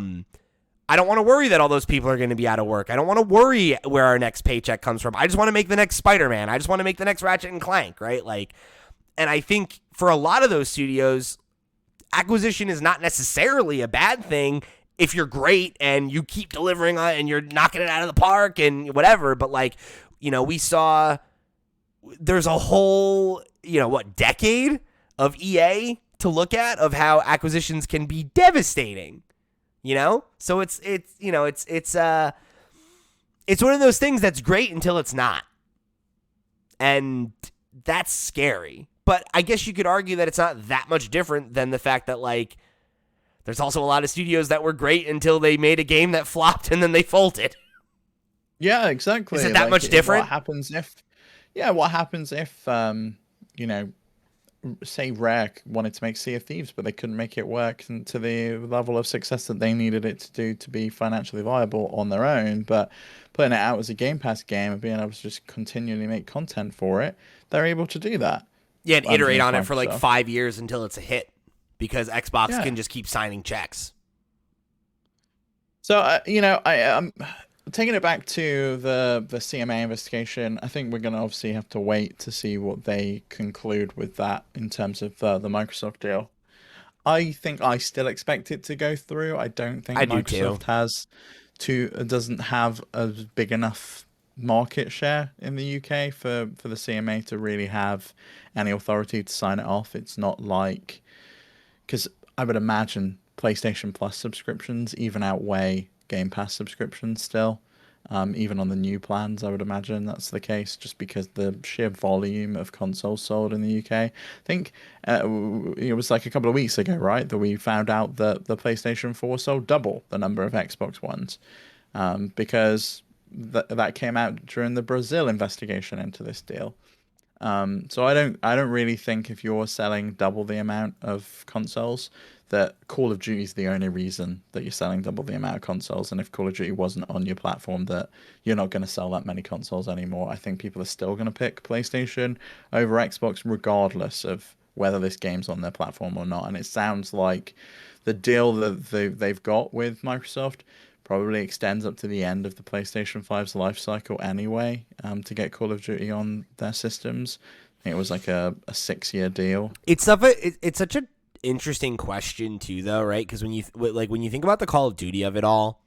don't want to worry that all those people are going to be out of work. I don't want to worry where our next paycheck comes from. I just want to make the next Spider-Man. I just want to make the next Ratchet and Clank, right? Like, and I think for a lot of those studios, acquisition is not necessarily a bad thing if you're great and you keep delivering on it and you're knocking it out of the park and whatever. But like, we saw there's a whole, decade of EA to look at of how acquisitions can be devastating, So it's one of those things that's great until it's not. And that's scary. But I guess you could argue that it's not that much different than the fact that, like, there's also a lot of studios that were great until they made a game that flopped and then they folded. Yeah, exactly. Is it that much different? What happens if, say Rare wanted to make Sea of Thieves, but they couldn't make it work to the level of success that they needed it to do to be financially viable on their own, but putting it out as a Game Pass game and being able to just continually make content for it, they're able to do that. Yeah, and iterate on it for like 5 years until it's a hit, because Xbox can just keep signing checks. So, I'm taking it back to the CMA investigation. I think we're going to obviously have to wait to see what they conclude with that in terms of the Microsoft deal. I think I still expect it to go through. I don't think Microsoft doesn't have a big enough market share in the UK for the CMA to really have any authority to sign it off. It's not like, because I would imagine PlayStation Plus subscriptions even outweigh Game Pass subscriptions still. Even on the new plans, I would imagine that's the case, just because the sheer volume of consoles sold in the UK. I think it was like a couple of weeks ago, right, that we found out that the PlayStation 4 sold double the number of Xbox Ones, because that came out during the Brazil investigation into this deal. So I don't really think if you're selling double the amount of consoles, that Call of Duty is the only reason that you're selling double the amount of consoles. And if Call of Duty wasn't on your platform, that you're not going to sell that many consoles anymore. I think people are still going to pick PlayStation over Xbox, regardless of whether this game's on their platform or not. And it sounds like the deal that they've got with Microsoft probably extends up to the end of the PlayStation 5's life cycle anyway, to get Call of Duty on their systems. I think it was like a 6-year deal. It's such an interesting question too, though, right? Because when you think about the Call of Duty of it all,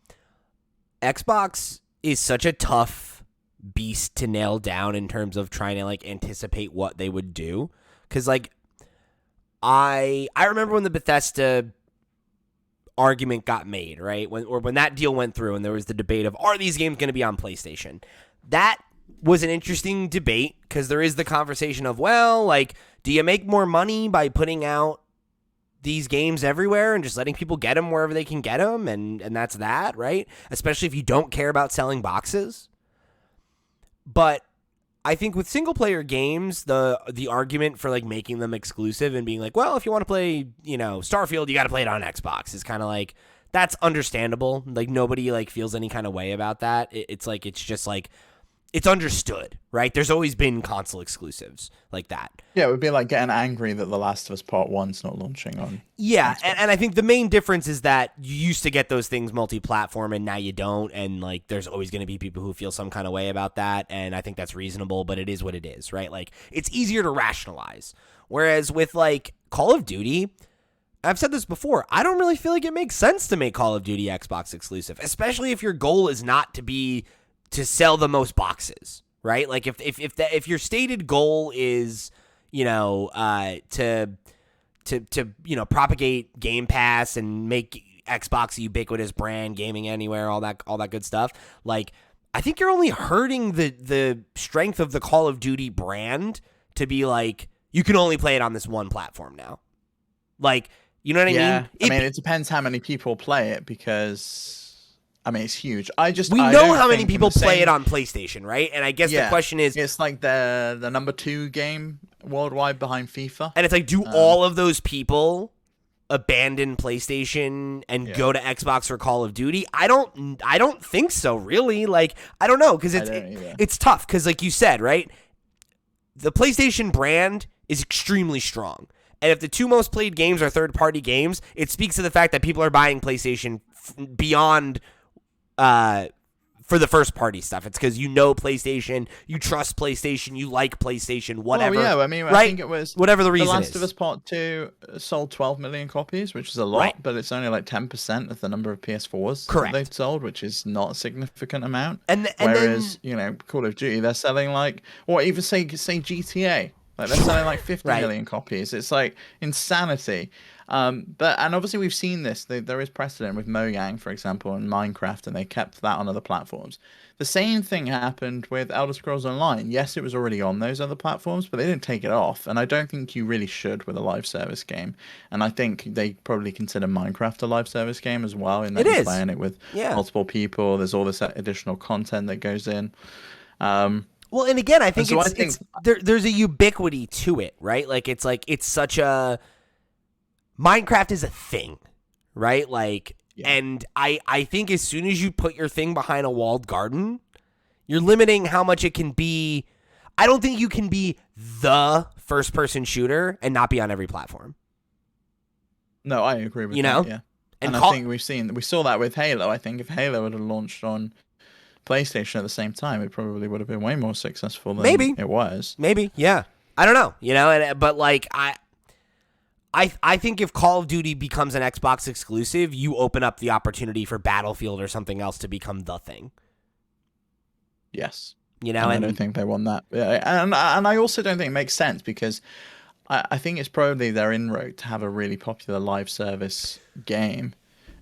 Xbox is such a tough beast to nail down in terms of trying to like anticipate what they would do. Because like I remember when the Bethesda argument got made, right? When that deal went through and there was the debate of, are these games going to be on PlayStation? That was an interesting debate, because there is the conversation of, well, like, do you make more money by putting out these games everywhere and just letting people get them wherever they can get them, and that's that, right? Especially if you don't care about selling boxes. But I think with single player games, the argument for like making them exclusive and being like, well, if you want to play, Starfield, you got to play it on Xbox, is kind of like, that's understandable. Like, nobody like feels any kind of way about that. It's like, it's just like, it's understood, right? There's always been console exclusives like that. Yeah, it would be like getting angry that The Last of Us Part 1's not launching on. Yeah, and I think the main difference is that you used to get those things multi-platform and now you don't, and like there's always going to be people who feel some kind of way about that, and I think that's reasonable, but it is what it is, right? Like, it's easier to rationalize. Whereas with like Call of Duty, I've said this before, I don't really feel like it makes sense to make Call of Duty Xbox exclusive, especially if your goal is not to sell the most boxes, right? Like if your stated goal is, to propagate Game Pass and make Xbox a ubiquitous brand, gaming anywhere, all that good stuff. Like, I think you're only hurting the strength of the Call of Duty brand to be like, you can only play it on this one platform now. Like, you know what I mean? It depends how many people play it because, it's huge. We know how many people play it on PlayStation, right? And I guess the question is... It's like the number 2 game worldwide behind FIFA. And it's like, do all of those people abandon PlayStation and go to Xbox for Call of Duty? I don't think so, really. Like, I don't know, because it's tough, because like you said, right? The PlayStation brand is extremely strong. And if the 2 most played games are third-party games, it speaks to the fact that people are buying PlayStation beyond for the first-party stuff. It's because you know PlayStation, you trust PlayStation, you like PlayStation, whatever. Oh, yeah, right? I think it was... Whatever the reason is. The Last of Us Part 2 sold 12 million copies, which is a lot, but it's only like 10% of the number of PS4s that they've sold, which is not a significant amount. Whereas, Call of Duty, they're selling like... Or even say GTA. Like they're selling like 50 million copies. It's like insanity. And obviously we've seen this. There is precedent with Mojang, for example, and Minecraft, and they kept that on other platforms. The same thing happened with Elder Scrolls Online. Yes, it was already on those other platforms, but they didn't take it off. And I don't think you really should with a live service game. And I think they probably consider Minecraft a live service game as well, in that you're playing it with multiple people. There's all this additional content that goes in. Well, and again, I think there's a ubiquity to it, right? Like it's such a... Minecraft is a thing, right? Like, and I think as soon as you put your thing behind a walled garden, you're limiting how much it can be. I don't think you can be the first-person shooter and not be on every platform. No, I agree with that, yeah. And I think we saw that with Halo. I think if Halo had launched on PlayStation at the same time, it probably would have been way more successful than it was. Maybe, yeah. I don't know, but like I think if Call of Duty becomes an Xbox exclusive, you open up the opportunity for Battlefield or something else to become the thing. Yes. And I don't think they want that. And I also don't think it makes sense, because I think it's probably their inroad to have a really popular live service game.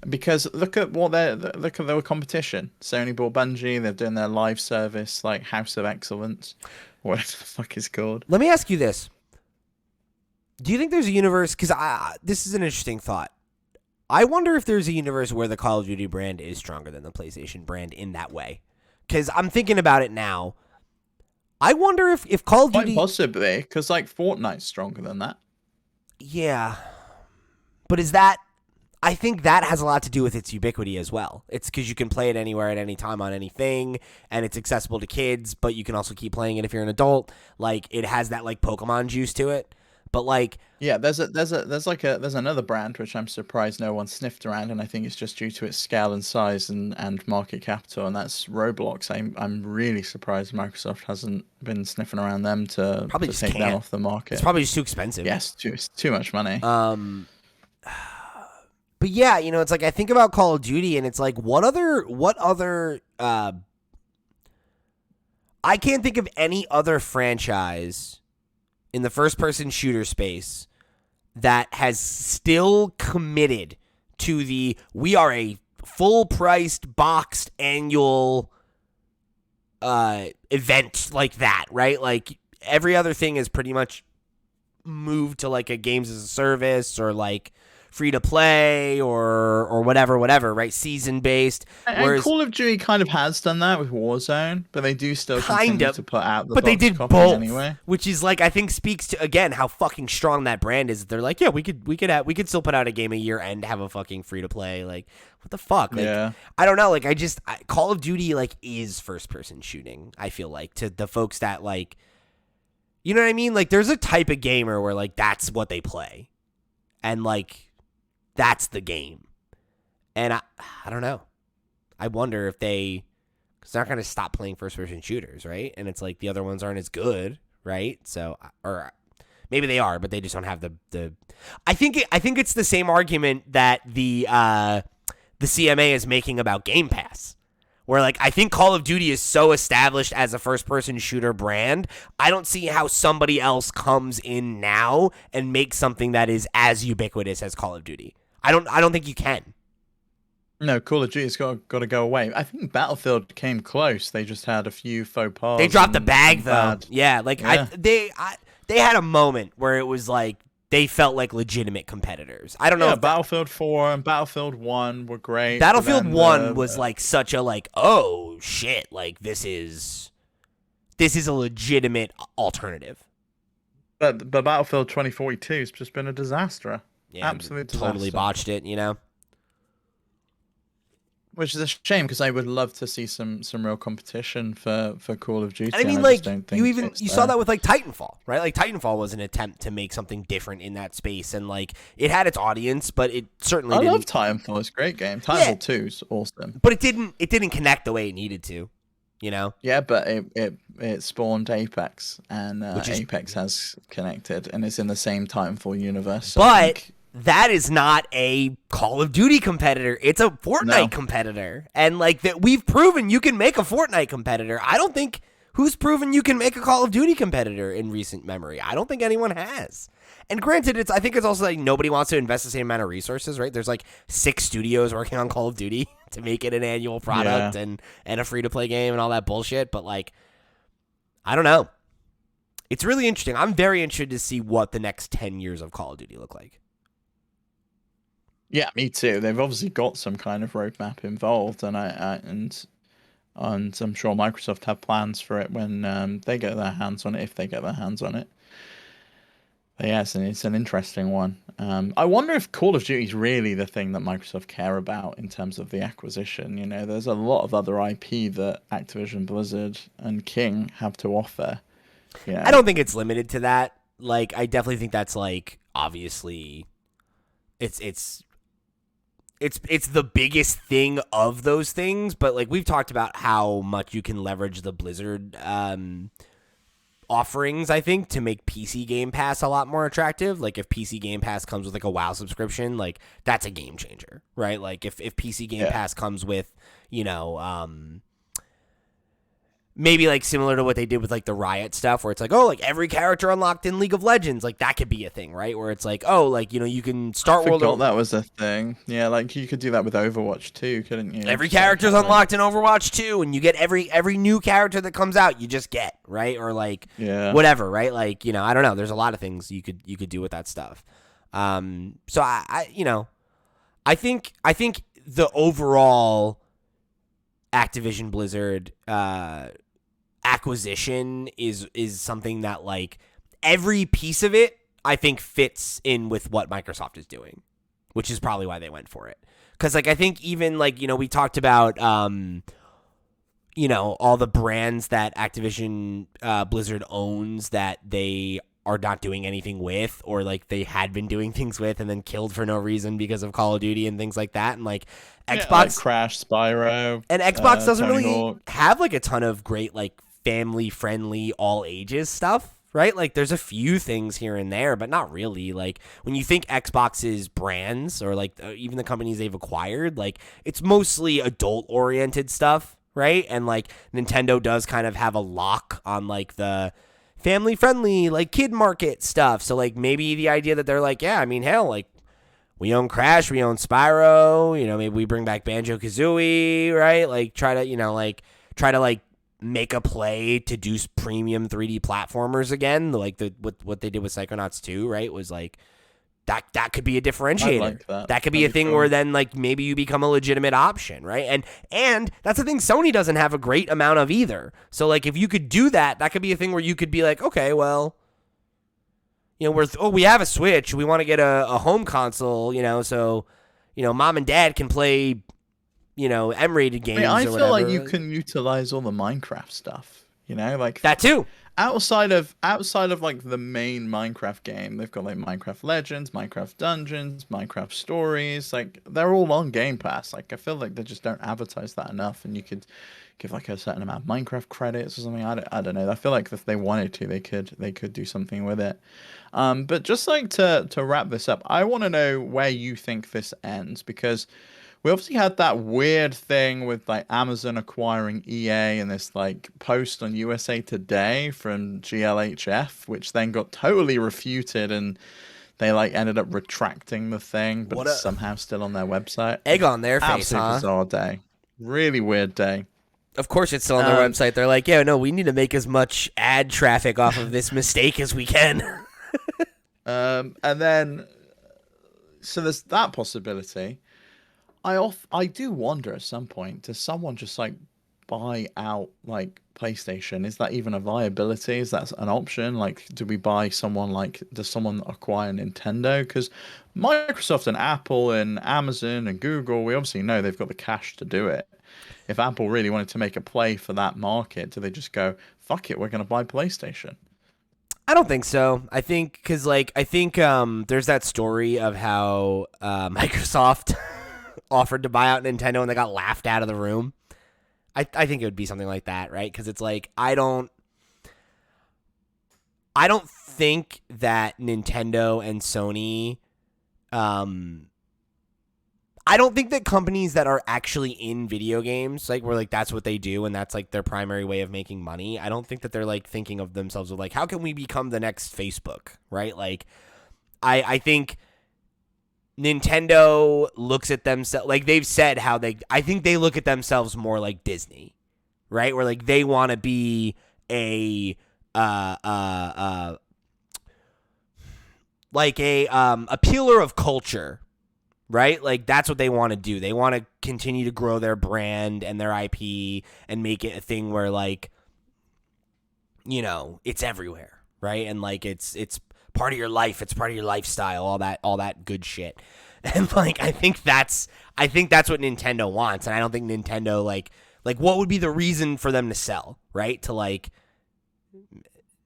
Because look at their competition. Sony bought Bungie. They're doing their live service, like House of Excellence, whatever the fuck it's called. Let me ask you this: do you think there's a universe? Because this is an interesting thought. I wonder if there's a universe where the Call of Duty brand is stronger than the PlayStation brand in that way. Because I'm thinking about it now. I wonder if Call of Duty... Quite possibly, because like Fortnite's stronger than that. Yeah. But is that... I think that has a lot to do with its ubiquity as well. It's because you can play it anywhere at any time on anything, and it's accessible to kids, but you can also keep playing it if you're an adult. Like, it has that like Pokemon juice to it. But like, yeah, there's another brand which I'm surprised no one sniffed around, and I think it's just due to its scale and size and market capital, and that's Roblox. I'm really surprised Microsoft hasn't been sniffing around them to take them off the market. It's probably just too expensive. Yes, too much money. But yeah, it's like I think about Call of Duty, and it's like what other I can't think of any other franchise in the first-person shooter space that has still committed to we are a full-priced, boxed annual event like that, right? Like, every other thing is pretty much moved to, like, a games as a service or, like, free-to-play or whatever, right? Season-based. And Call of Duty kind of has done that with Warzone, but they do still continue to put out the but they did both anyway. Which is like, I think speaks to, again, how fucking strong that brand is. They're like, yeah, we could still put out a game a year and have a fucking free-to-play. Like, what the fuck? Like, yeah. I don't know. Like, Call of Duty, like, is first-person shooting, I feel like, to the folks that, like, you know what I mean? Like, there's a type of gamer where, like, that's what they play. And, like, that's the game. And I don't know. I wonder if because they're not going to stop playing first-person shooters, right? And it's like the other ones aren't as good, right? So, or maybe they are, but they just don't have the. I think it's the same argument that the CMA is making about Game Pass, where like I think Call of Duty is so established as a first-person shooter brand, I don't see how somebody else comes in now and makes something that is as ubiquitous as Call of Duty. I don't think you can. No, Call of Duty's got to go away. I think Battlefield came close. They just had a few faux pas. They dropped the bag though. Yeah, like yeah. they they had a moment where it was like they felt like legitimate competitors. I don't know. If Battlefield 4 and Battlefield 1 were great. Battlefield 1 was like such a like, oh shit, like this is a legitimate alternative. But Battlefield 2042 has just been a disaster. Yeah, absolute disaster. Totally botched it, you know. Which is a shame because I would love to see some real competition for Call of Duty. And I mean, like you saw that with like Titanfall, right? Like Titanfall was an attempt to make something different in that space, and like it had its audience, but it certainly I didn't. love Titanfall. It's a great game. Titanfall 2 is awesome, but it didn't connect the way it needed to, you know. Yeah, but it spawned Apex, and Apex has connected, and it's in the same Titanfall universe. But that is not a Call of Duty competitor. It's a Fortnite competitor. And like that, we've proven you can make a Fortnite competitor. I don't think who's proven you can make a Call of Duty competitor in recent memory. I don't think anyone has. And granted, I think it's also like nobody wants to invest the same amount of resources, right? There's like 6 studios working on Call of Duty to make it an annual product and a free-to-play game and all that bullshit. But like, I don't know. It's really interesting. I'm very interested to see what the next 10 years of Call of Duty look like. Yeah, me too. They've obviously got some kind of roadmap involved, and I'm sure Microsoft have plans for it when they get their hands on it, if they get their hands on it. But yeah, it's an interesting one. I wonder if Call of Duty is really the thing that Microsoft care about in terms of the acquisition. You know, there's a lot of other IP that Activision, Blizzard, and King have to offer. You know? I don't think it's limited to that. Like, I definitely think that's like obviously, it's the biggest thing of those things, but like we've talked about how much you can leverage the Blizzard offerings, I think, to make PC Game Pass a lot more attractive. Like if PC Game Pass comes with like a WoW subscription, like that's a game changer, right? Like if PC Game Pass comes with, you know, maybe like similar to what they did with like the Riot stuff where it's like, oh, like every character unlocked in League of Legends, like that could be a thing, right? Where it's like, oh, like, you know, you can start I forgot that was a thing. Yeah, like you could do that with Overwatch too, couldn't you? Every character's unlocked in Overwatch 2, and you get every new character that comes out, you just get, right? Or like whatever, right? Like, you know, I don't know. There's a lot of things you could do with that stuff. So I you know, I think the overall Activision Blizzard acquisition is something that like every piece of it I think fits in with what Microsoft is doing, which is probably why they went for it. Because like I think even like, you know, we talked about you know, all the brands that Activision Blizzard owns that they are not doing anything with, or like they had been doing things with and then killed for no reason because of Call of Duty and things like that. And like Xbox, like Crash, Spyro, and Xbox doesn't Tony really Hawk. have like a ton of great like family friendly all ages stuff, right? Like there's a few things here and there, but not really. Like when you think Xbox's brands or like even the companies they've acquired, like it's mostly adult oriented stuff, right? And like Nintendo does kind of have a lock on like the family friendly like kid market stuff. So like maybe the idea that they're like, yeah, I mean, hell, like we own Crash, we own Spyro, you know, maybe we bring back Banjo-Kazooie, right? Like try to make a play to do premium 3D platformers again, like what they did with Psychonauts 2, right? Was like that could be a differentiator. Like that. That could be a thing where then like maybe you become a legitimate option, right? And that's the thing Sony doesn't have a great amount of either. So like if you could do that, that could be a thing where you could be like, okay, well, you know, we have a Switch, we want to get a home console, you know, so you know, mom and dad can play, you know, M-rated games. I feel like you can utilize all the Minecraft stuff, you know, like that too. Outside of like the main Minecraft game, they've got like Minecraft Legends, Minecraft Dungeons, Minecraft Stories. Like they're all on Game Pass. Like I feel like they just don't advertise that enough, and you could give like a certain amount of Minecraft credits or something. I don't know. I feel like if they wanted to, they could do something with it. But just like to wrap this up, I want to know where you think this ends, because we obviously had that weird thing with like Amazon acquiring EA and this like post on USA Today from GLHF, which then got totally refuted, and they like ended up retracting the thing, but it's somehow still on their website. Egg on their face, Absolute bizarre day. Really weird day. Of course it's still on their website. They're like, yeah, no, we need to make as much ad traffic off of this mistake as we can. And then, so there's that possibility. I do wonder at some point, does someone just like buy out like PlayStation? Is that even a viability? Is that an option? Like, do we buy someone like, does someone acquire Nintendo? Because Microsoft and Apple and Amazon and Google, we obviously know they've got the cash to do it. If Apple really wanted to make a play for that market, do they just go, fuck it, we're going to buy PlayStation? I don't think so. I think because there's that story of how Microsoft offered to buy out Nintendo and they got laughed out of the room. I think it would be something like that, right? Because it's like I don't think that Nintendo and Sony, I don't think that companies that are actually in video games, like where like that's what they do and that's like their primary way of making money, I don't think that they're like thinking of themselves as like, how can we become the next Facebook, right? Like I think Nintendo looks at themselves, like they've said how I think they look at themselves more like Disney, right? Where like they want to be a peeler of culture, right? Like that's what they want to do. They want to continue to grow their brand and their IP and make it a thing where like, you know, it's everywhere, right? And like it's part of your life, it's part of your lifestyle, all that good shit. And like I think that's what Nintendo wants, and I don't think Nintendo like what would be the reason for them to sell, right? To like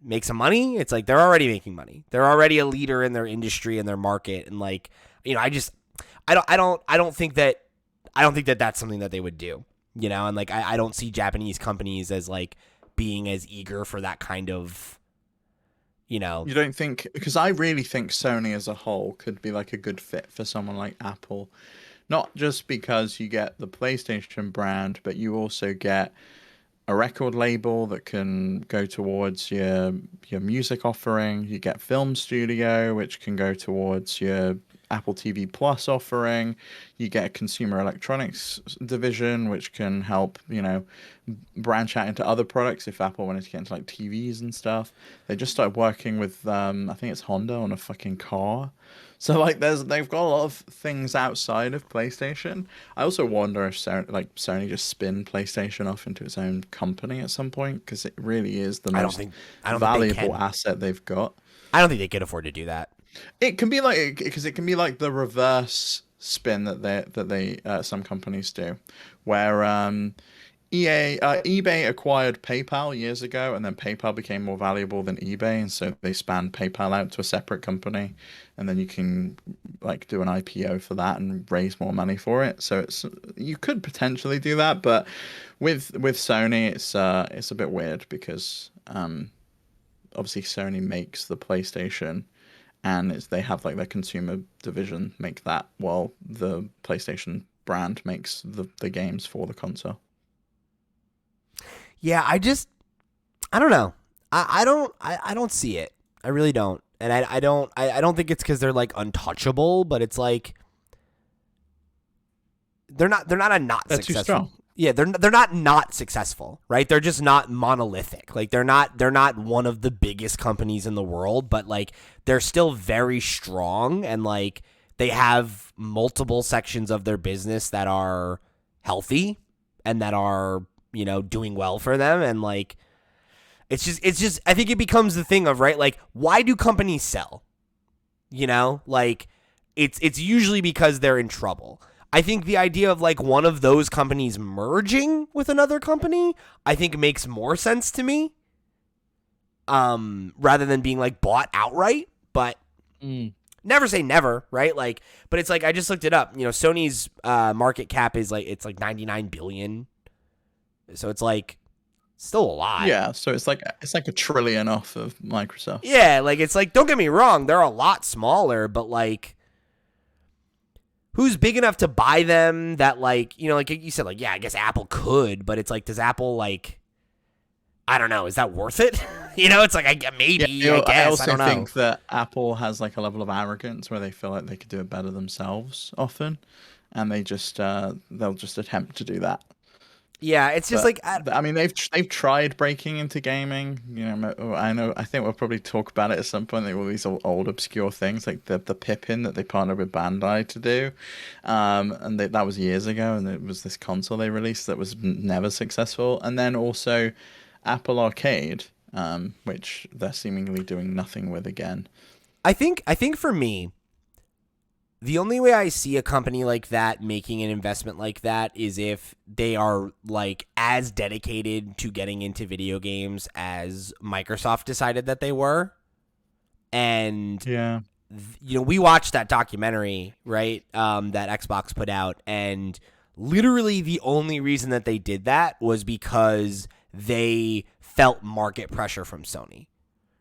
make some money? It's like they're already making money. They're already a leader in their industry and their market, and like, you know, I don't think that that's something that they would do, you know, and like I don't see Japanese companies as like being as eager for that kind of, you know. You don't think, because I really think Sony as a whole could be like a good fit for someone like Apple. Not just because you get the PlayStation brand, but you also get a record label that can go towards your music offering. You get film studio, which can go towards your Apple TV Plus offering. You get a consumer electronics division, which can help, you know, branch out into other products if Apple wanted to get into like TVs and stuff. They just started working with I think it's Honda on a fucking car. So like they've got a lot of things outside of PlayStation. I also wonder if Sony just spin PlayStation off into its own company at some point, because it really is the most I don't think valuable asset they've got. I don't think they could afford to do that. It can be like, because it can be like the reverse spin that they some companies do, where eBay acquired PayPal years ago, and then PayPal became more valuable than eBay, and so they spanned PayPal out to a separate company, and then you can like do an IPO for that and raise more money for it. So you could potentially do that, but with Sony, it's a bit weird because obviously Sony makes the PlayStation, and they have like their consumer division make that, while the PlayStation brand makes the games for the console. Yeah, I don't know. I don't see it. I really don't. And I don't think it's because they're like untouchable, but it's like they're not They're successful. too strong. Yeah, they're not successful, right? They're just not monolithic. Like they're not one of the biggest companies in the world, but like they're still very strong, and like they have multiple sections of their business that are healthy and that are, you know, doing well for them. And like it's just I think it becomes the thing of, right, like why do companies sell? You know, like it's usually because they're in trouble. I think the idea of like one of those companies merging with another company, I think makes more sense to me. Rather than being like bought outright, but never say never, right? Like, but it's like I just looked it up. You know, Sony's market cap is like, it's like 99 billion. So it's like still a lot. Yeah, so it's like a trillion off of Microsoft. Yeah, like it's like, don't get me wrong, they're a lot smaller, but like who's big enough to buy them that, like, you know, like you said, like, yeah, I guess Apple could, but it's like, does Apple, like, I don't know, is that worth it? You know, it's like, maybe, yeah, I guess, also I don't know. think that Apple has like a level of arrogance where they feel like they could do it better themselves often, and they just they'll just attempt to do that. Yeah, it's just But like I mean, they've tried breaking into gaming. I think we'll probably talk about it at some point. Like all these old obscure things, like the Pippin that they partnered with Bandai to do, and that was years ago. And it was this console they released that was never successful. And then also Apple Arcade, which they're seemingly doing nothing with again. I think for me, the only way I see a company like that making an investment like that is if they are like as dedicated to getting into video games as Microsoft decided that they were. And Yeah. we watched that documentary, right? That Xbox put out, and literally the only reason that they did that was because they felt market pressure from Sony.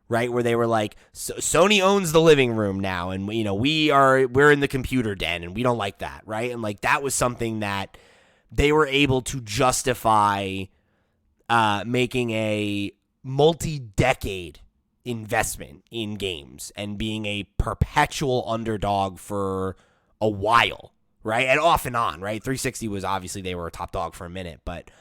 Right, where they were like, Sony owns the living room now, and we're in the computer den, and we don't like that, right? And like that was something that they were able to justify making a multi-decade investment in games and being a perpetual underdog for a while, right? And off and on, right? 360 was obviously they were a top dog for a minute, but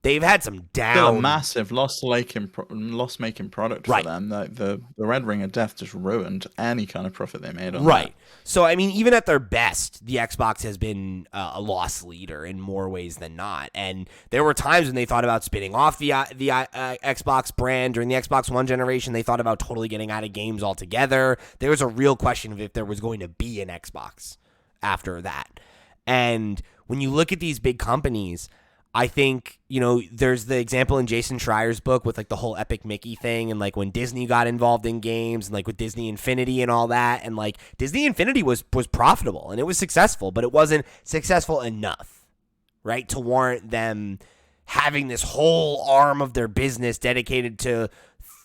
they've had some down. Still a massive loss-making product for Right. them. The Red Ring of Death just ruined any kind of profit they made on Right. that. So, I mean, even at their best, the Xbox has been a loss leader in more ways than not. And there were times when they thought about spinning off the Xbox brand during the Xbox One generation. They thought about totally getting out of games altogether. There was a real question of if there was going to be an Xbox after that. And when you look at these big companies, I think, there's the example in Jason Schreier's book with like the whole Epic Mickey thing and like when Disney got involved in games and like with Disney Infinity and all that. And like Disney Infinity was profitable and it was successful, but it wasn't successful enough, right, to warrant them having this whole arm of their business dedicated to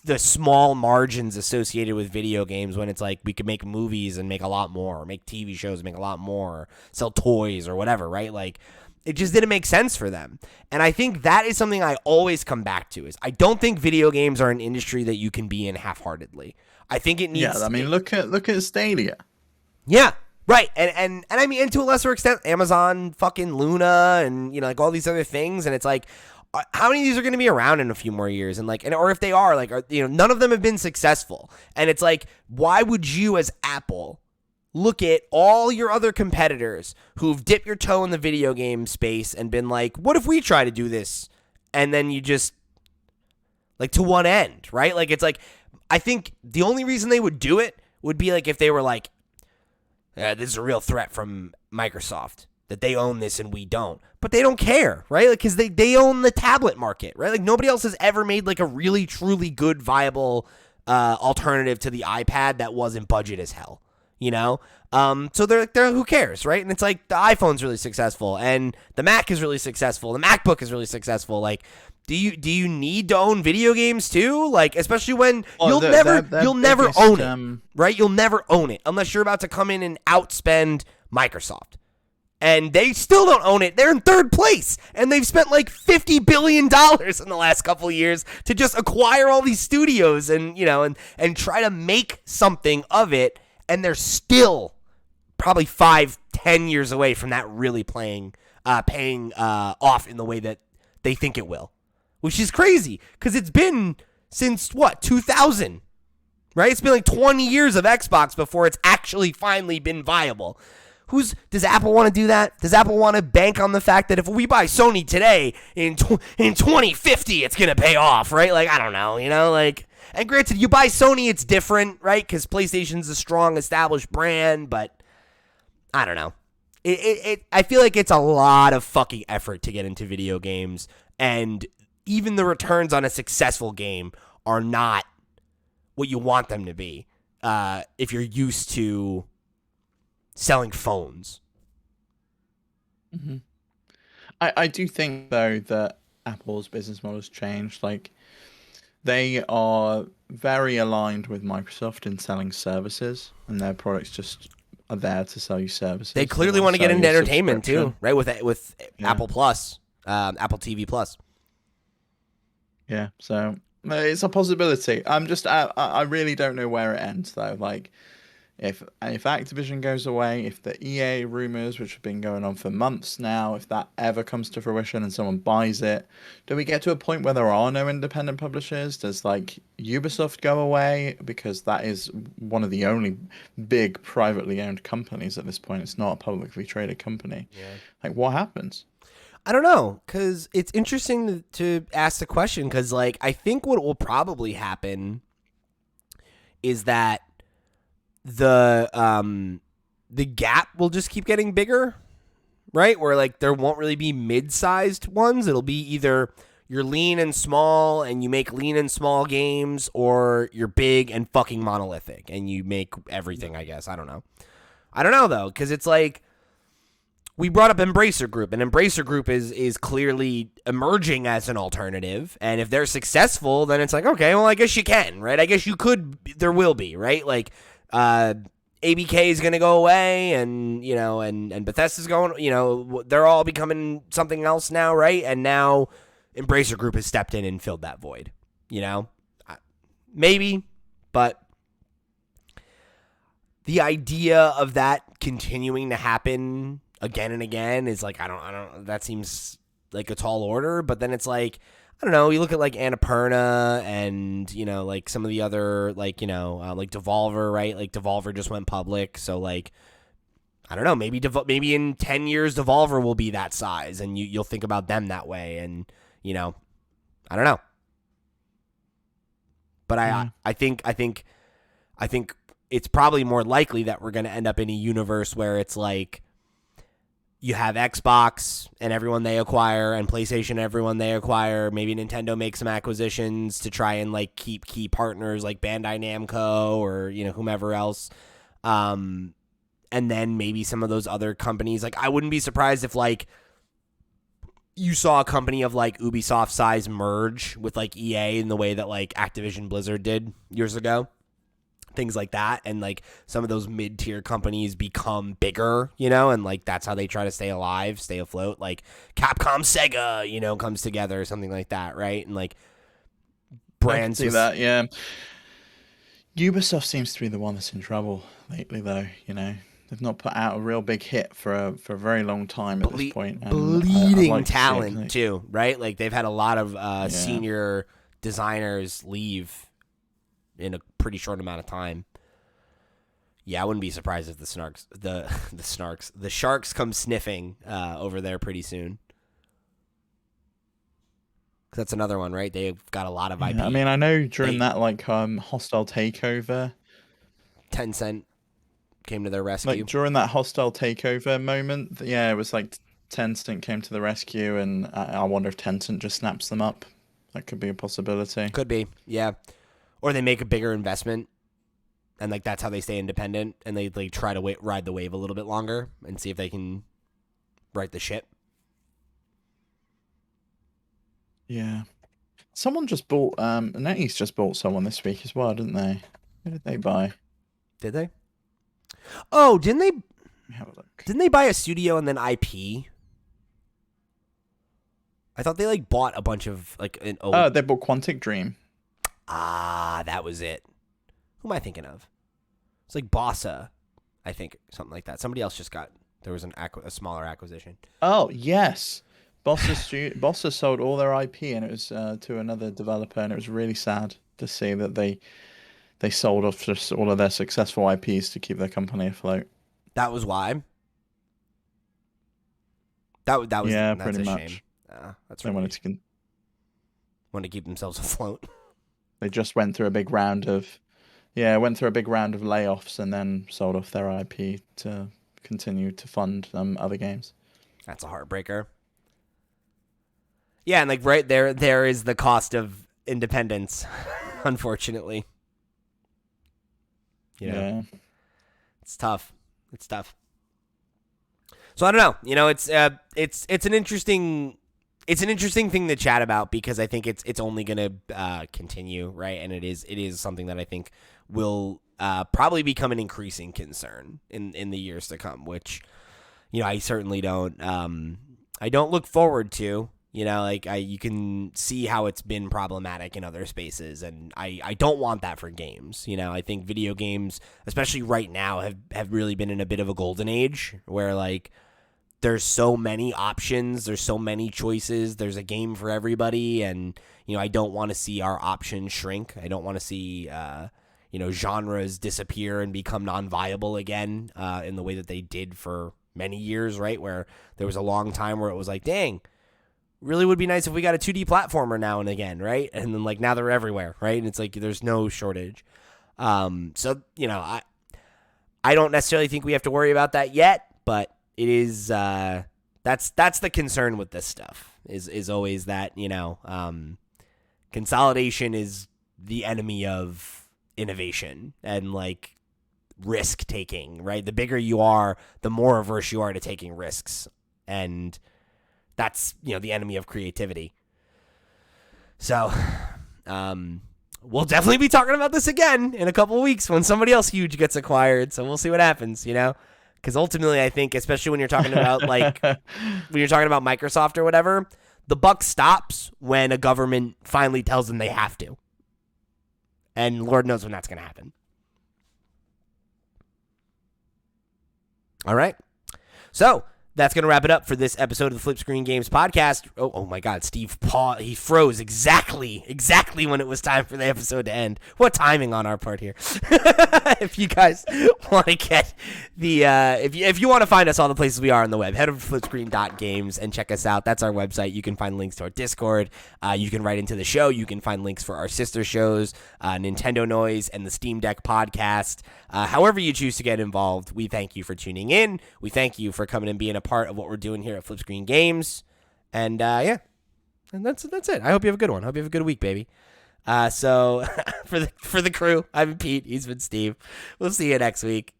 the small margins associated with video games when it's like we could make movies and make a lot more, or make TV shows and make a lot more, or sell toys or whatever, right? Like, it just didn't make sense for them. And I think that is something I always come back to is I don't think video games are an industry that you can be in half-heartedly. I think it needs... Yeah, I mean, look at Stadia. Yeah, right. And I mean, and to a lesser extent, Amazon fucking Luna and, like all these other things. And it's like, how many of these are going to be around in a few more years? And like, or if they are, like, none of them have been successful. And it's like, why would you as Apple look at all your other competitors who've dipped your toe in the video game space and been like, what if we try to do this? And then you just, like, to one end, right? Like, it's like, I think the only reason they would do it would be like if they were like, this is a real threat from Microsoft, that they own this and we don't. But they don't care, right? Like, because they own the tablet market, right? Like, nobody else has ever made, like, a really, truly good, viable alternative to the iPad that wasn't budget as hell. So they're who cares, right? And it's like the iPhone's really successful and the Mac is really successful. The MacBook is really successful. Like, do you need to own video games too? Like, especially when you'll never own it, right? You'll never own it unless you're about to come in and outspend Microsoft. And they still don't own it. They're in third place. And they've spent like $50 billion in the last couple of years to just acquire all these studios and, and try to make something of it. And they're still probably 5-10 years away from that really paying off in the way that they think it will, which is crazy because it's been since 2000, right? It's been like 20 years of Xbox before it's actually finally been viable. Does Apple want to do that? Does Apple want to bank on the fact that if we buy Sony today in 2050, it's gonna pay off, right? Like, I don't know, like. And granted, you buy Sony, it's different, right? Because PlayStation's a strong, established brand, but I don't know. I feel like it's a lot of fucking effort to get into video games, and even the returns on a successful game are not what you want them to be if you're used to selling phones. Mm-hmm. I do think, though, that Apple's business model has changed. Like, they are very aligned with Microsoft in selling services, and their products just are there to sell you services. They clearly want to get into entertainment too, right? With Apple Plus, Apple TV Plus. Yeah, so it's a possibility. I really don't know where it ends though. Like, If Activision goes away, if the EA rumors, which have been going on for months now, if that ever comes to fruition and someone buys it, do we get to a point where there are no independent publishers? Does like Ubisoft go away because that is one of the only big privately owned companies at this point? It's not a publicly traded company. Yeah. Like, what happens? I don't know, because it's interesting to ask the question, because like I think what will probably happen is that the gap will just keep getting bigger, right? Where like there won't really be mid-sized ones. It'll be either you're lean and small and you make lean and small games, or you're big and fucking monolithic and you make everything, I guess. I don't know though, because it's like we brought up Embracer Group, and Embracer Group is clearly emerging as an alternative. And if they're successful, then it's like, okay, well, I guess you can, right? I guess you could, there will be, right? Like, ABK is going to go away, and, you know, and Bethesda's going, you know, they're all becoming something else now, right? And now Embracer Group has stepped in and filled that void, you know? Maybe, but the idea of that continuing to happen again and again is like, I don't, that seems like a tall order. But then it's like, I don't know, you look at like Annapurna and, you know, like some of the other, like, you know, like Devolver, right? Like Devolver just went public. So like, I don't know, maybe in 10 years, Devolver will be that size and you'll think about them that way. And, you know, I don't know. But I think it's probably more likely that we're going to end up in a universe where it's like, you have Xbox and everyone they acquire, and PlayStation, everyone they acquire. Maybe Nintendo makes some acquisitions to try and like keep key partners like Bandai Namco or, you know, whomever else. And then maybe some of those other companies, like I wouldn't be surprised if like you saw a company of like Ubisoft size merge with like EA in the way that like Activision Blizzard did years ago. Things like that, and like some of those mid-tier companies become bigger, you know, and like that's how they try to stay alive, stay afloat. Like Capcom Sega, you know, comes together or something like that, right? And like brands I can see that, yeah. Ubisoft seems to be the one that's in trouble lately, though. You know, they've not put out a real big hit for a very long time at this point. And bleeding like talent too, right? Like they've had a lot of senior designers leave in a pretty short amount of time. Yeah, I wouldn't be surprised if the Sharks come sniffing over there pretty soon. That's another one, right? They've got a lot of IP. I mean, I know during that like hostile takeover, Tencent came to their rescue. Like during that hostile takeover moment, yeah, it was like Tencent came to the rescue, and I wonder if Tencent just snaps them up. That could be a possibility. Could be, yeah. Or they make a bigger investment, and like that's how they stay independent, and they like try to ride the wave a little bit longer and see if they can right the ship. Yeah, someone just bought. NetEase just bought someone this week as well, didn't they? Who did they buy? Did they? Oh, didn't they? Let me have a look. Didn't they buy a studio and then IP? I thought they like bought a bunch of like an. Oh, they bought Quantic Dream. Ah, that was it. Who am I thinking of? It's like Bossa, I think, something like that. Somebody else just got. There was a smaller acquisition. Oh yes, Bossa sold all their IP, and it was to another developer, and it was really sad to see that they sold off just all of their successful IPs to keep their company afloat. That was why. That was yeah, that's pretty a much. Shame. That's they wanted to keep themselves afloat. They just went through a big round of layoffs and then sold off their IP to continue to fund other games. That's a heartbreaker. Yeah, and like right there is the cost of independence, unfortunately. You know, yeah. It's tough. So I don't know. You know, it's an interesting thing to chat about, because I think it's only going to continue, right? And it is something that I think will probably become an increasing concern in the years to come, which, you know, I certainly don't I don't look forward to. You know, like you can see how it's been problematic in other spaces, and I don't want that for games. You know, I think video games, especially right now, have really been in a bit of a golden age where like there's so many options, there's so many choices, there's a game for everybody, and you know, I don't want to see our options shrink. I don't want to see genres disappear and become non-viable again in the way that they did for many years, right? Where there was a long time where it was like, dang, really would be nice if we got a 2D platformer now and again, right? And then like now they're everywhere, right? And it's like there's no shortage. So you know, I don't necessarily think we have to worry about that yet, but it is that's the concern with this stuff is always that, you know, consolidation is the enemy of innovation and like risk taking, right? The bigger you are, the more averse you are to taking risks, and that's, you know, the enemy of creativity. So, we'll definitely be talking about this again in a couple of weeks when somebody else huge gets acquired. So we'll see what happens, you know, because ultimately I think, especially when you're talking about like when you're talking about Microsoft or whatever, the buck stops when a government finally tells them they have to, and Lord knows when that's going to happen. All right, so that's going to wrap it up for this episode of the FlipScreen Games podcast. Oh my God, Steve he froze exactly when it was time for the episode to end. What timing on our part here. If you guys want to get the, if you want to find us all the places we are on the web, head over to flipscreen.games and check us out. That's our website. You can find links to our Discord. You can write into the show. You can find links for our sister shows, Nintendo Noise and the Steam Deck podcast. However you choose to get involved, we thank you for tuning in. We thank you for coming and being a part of what we're doing here at FlipScreen Games. And yeah, and that's it. I hope you have a good one. I hope you have a good week, baby. So for the crew, I've been Pete. He's been Steve. We'll see you next week.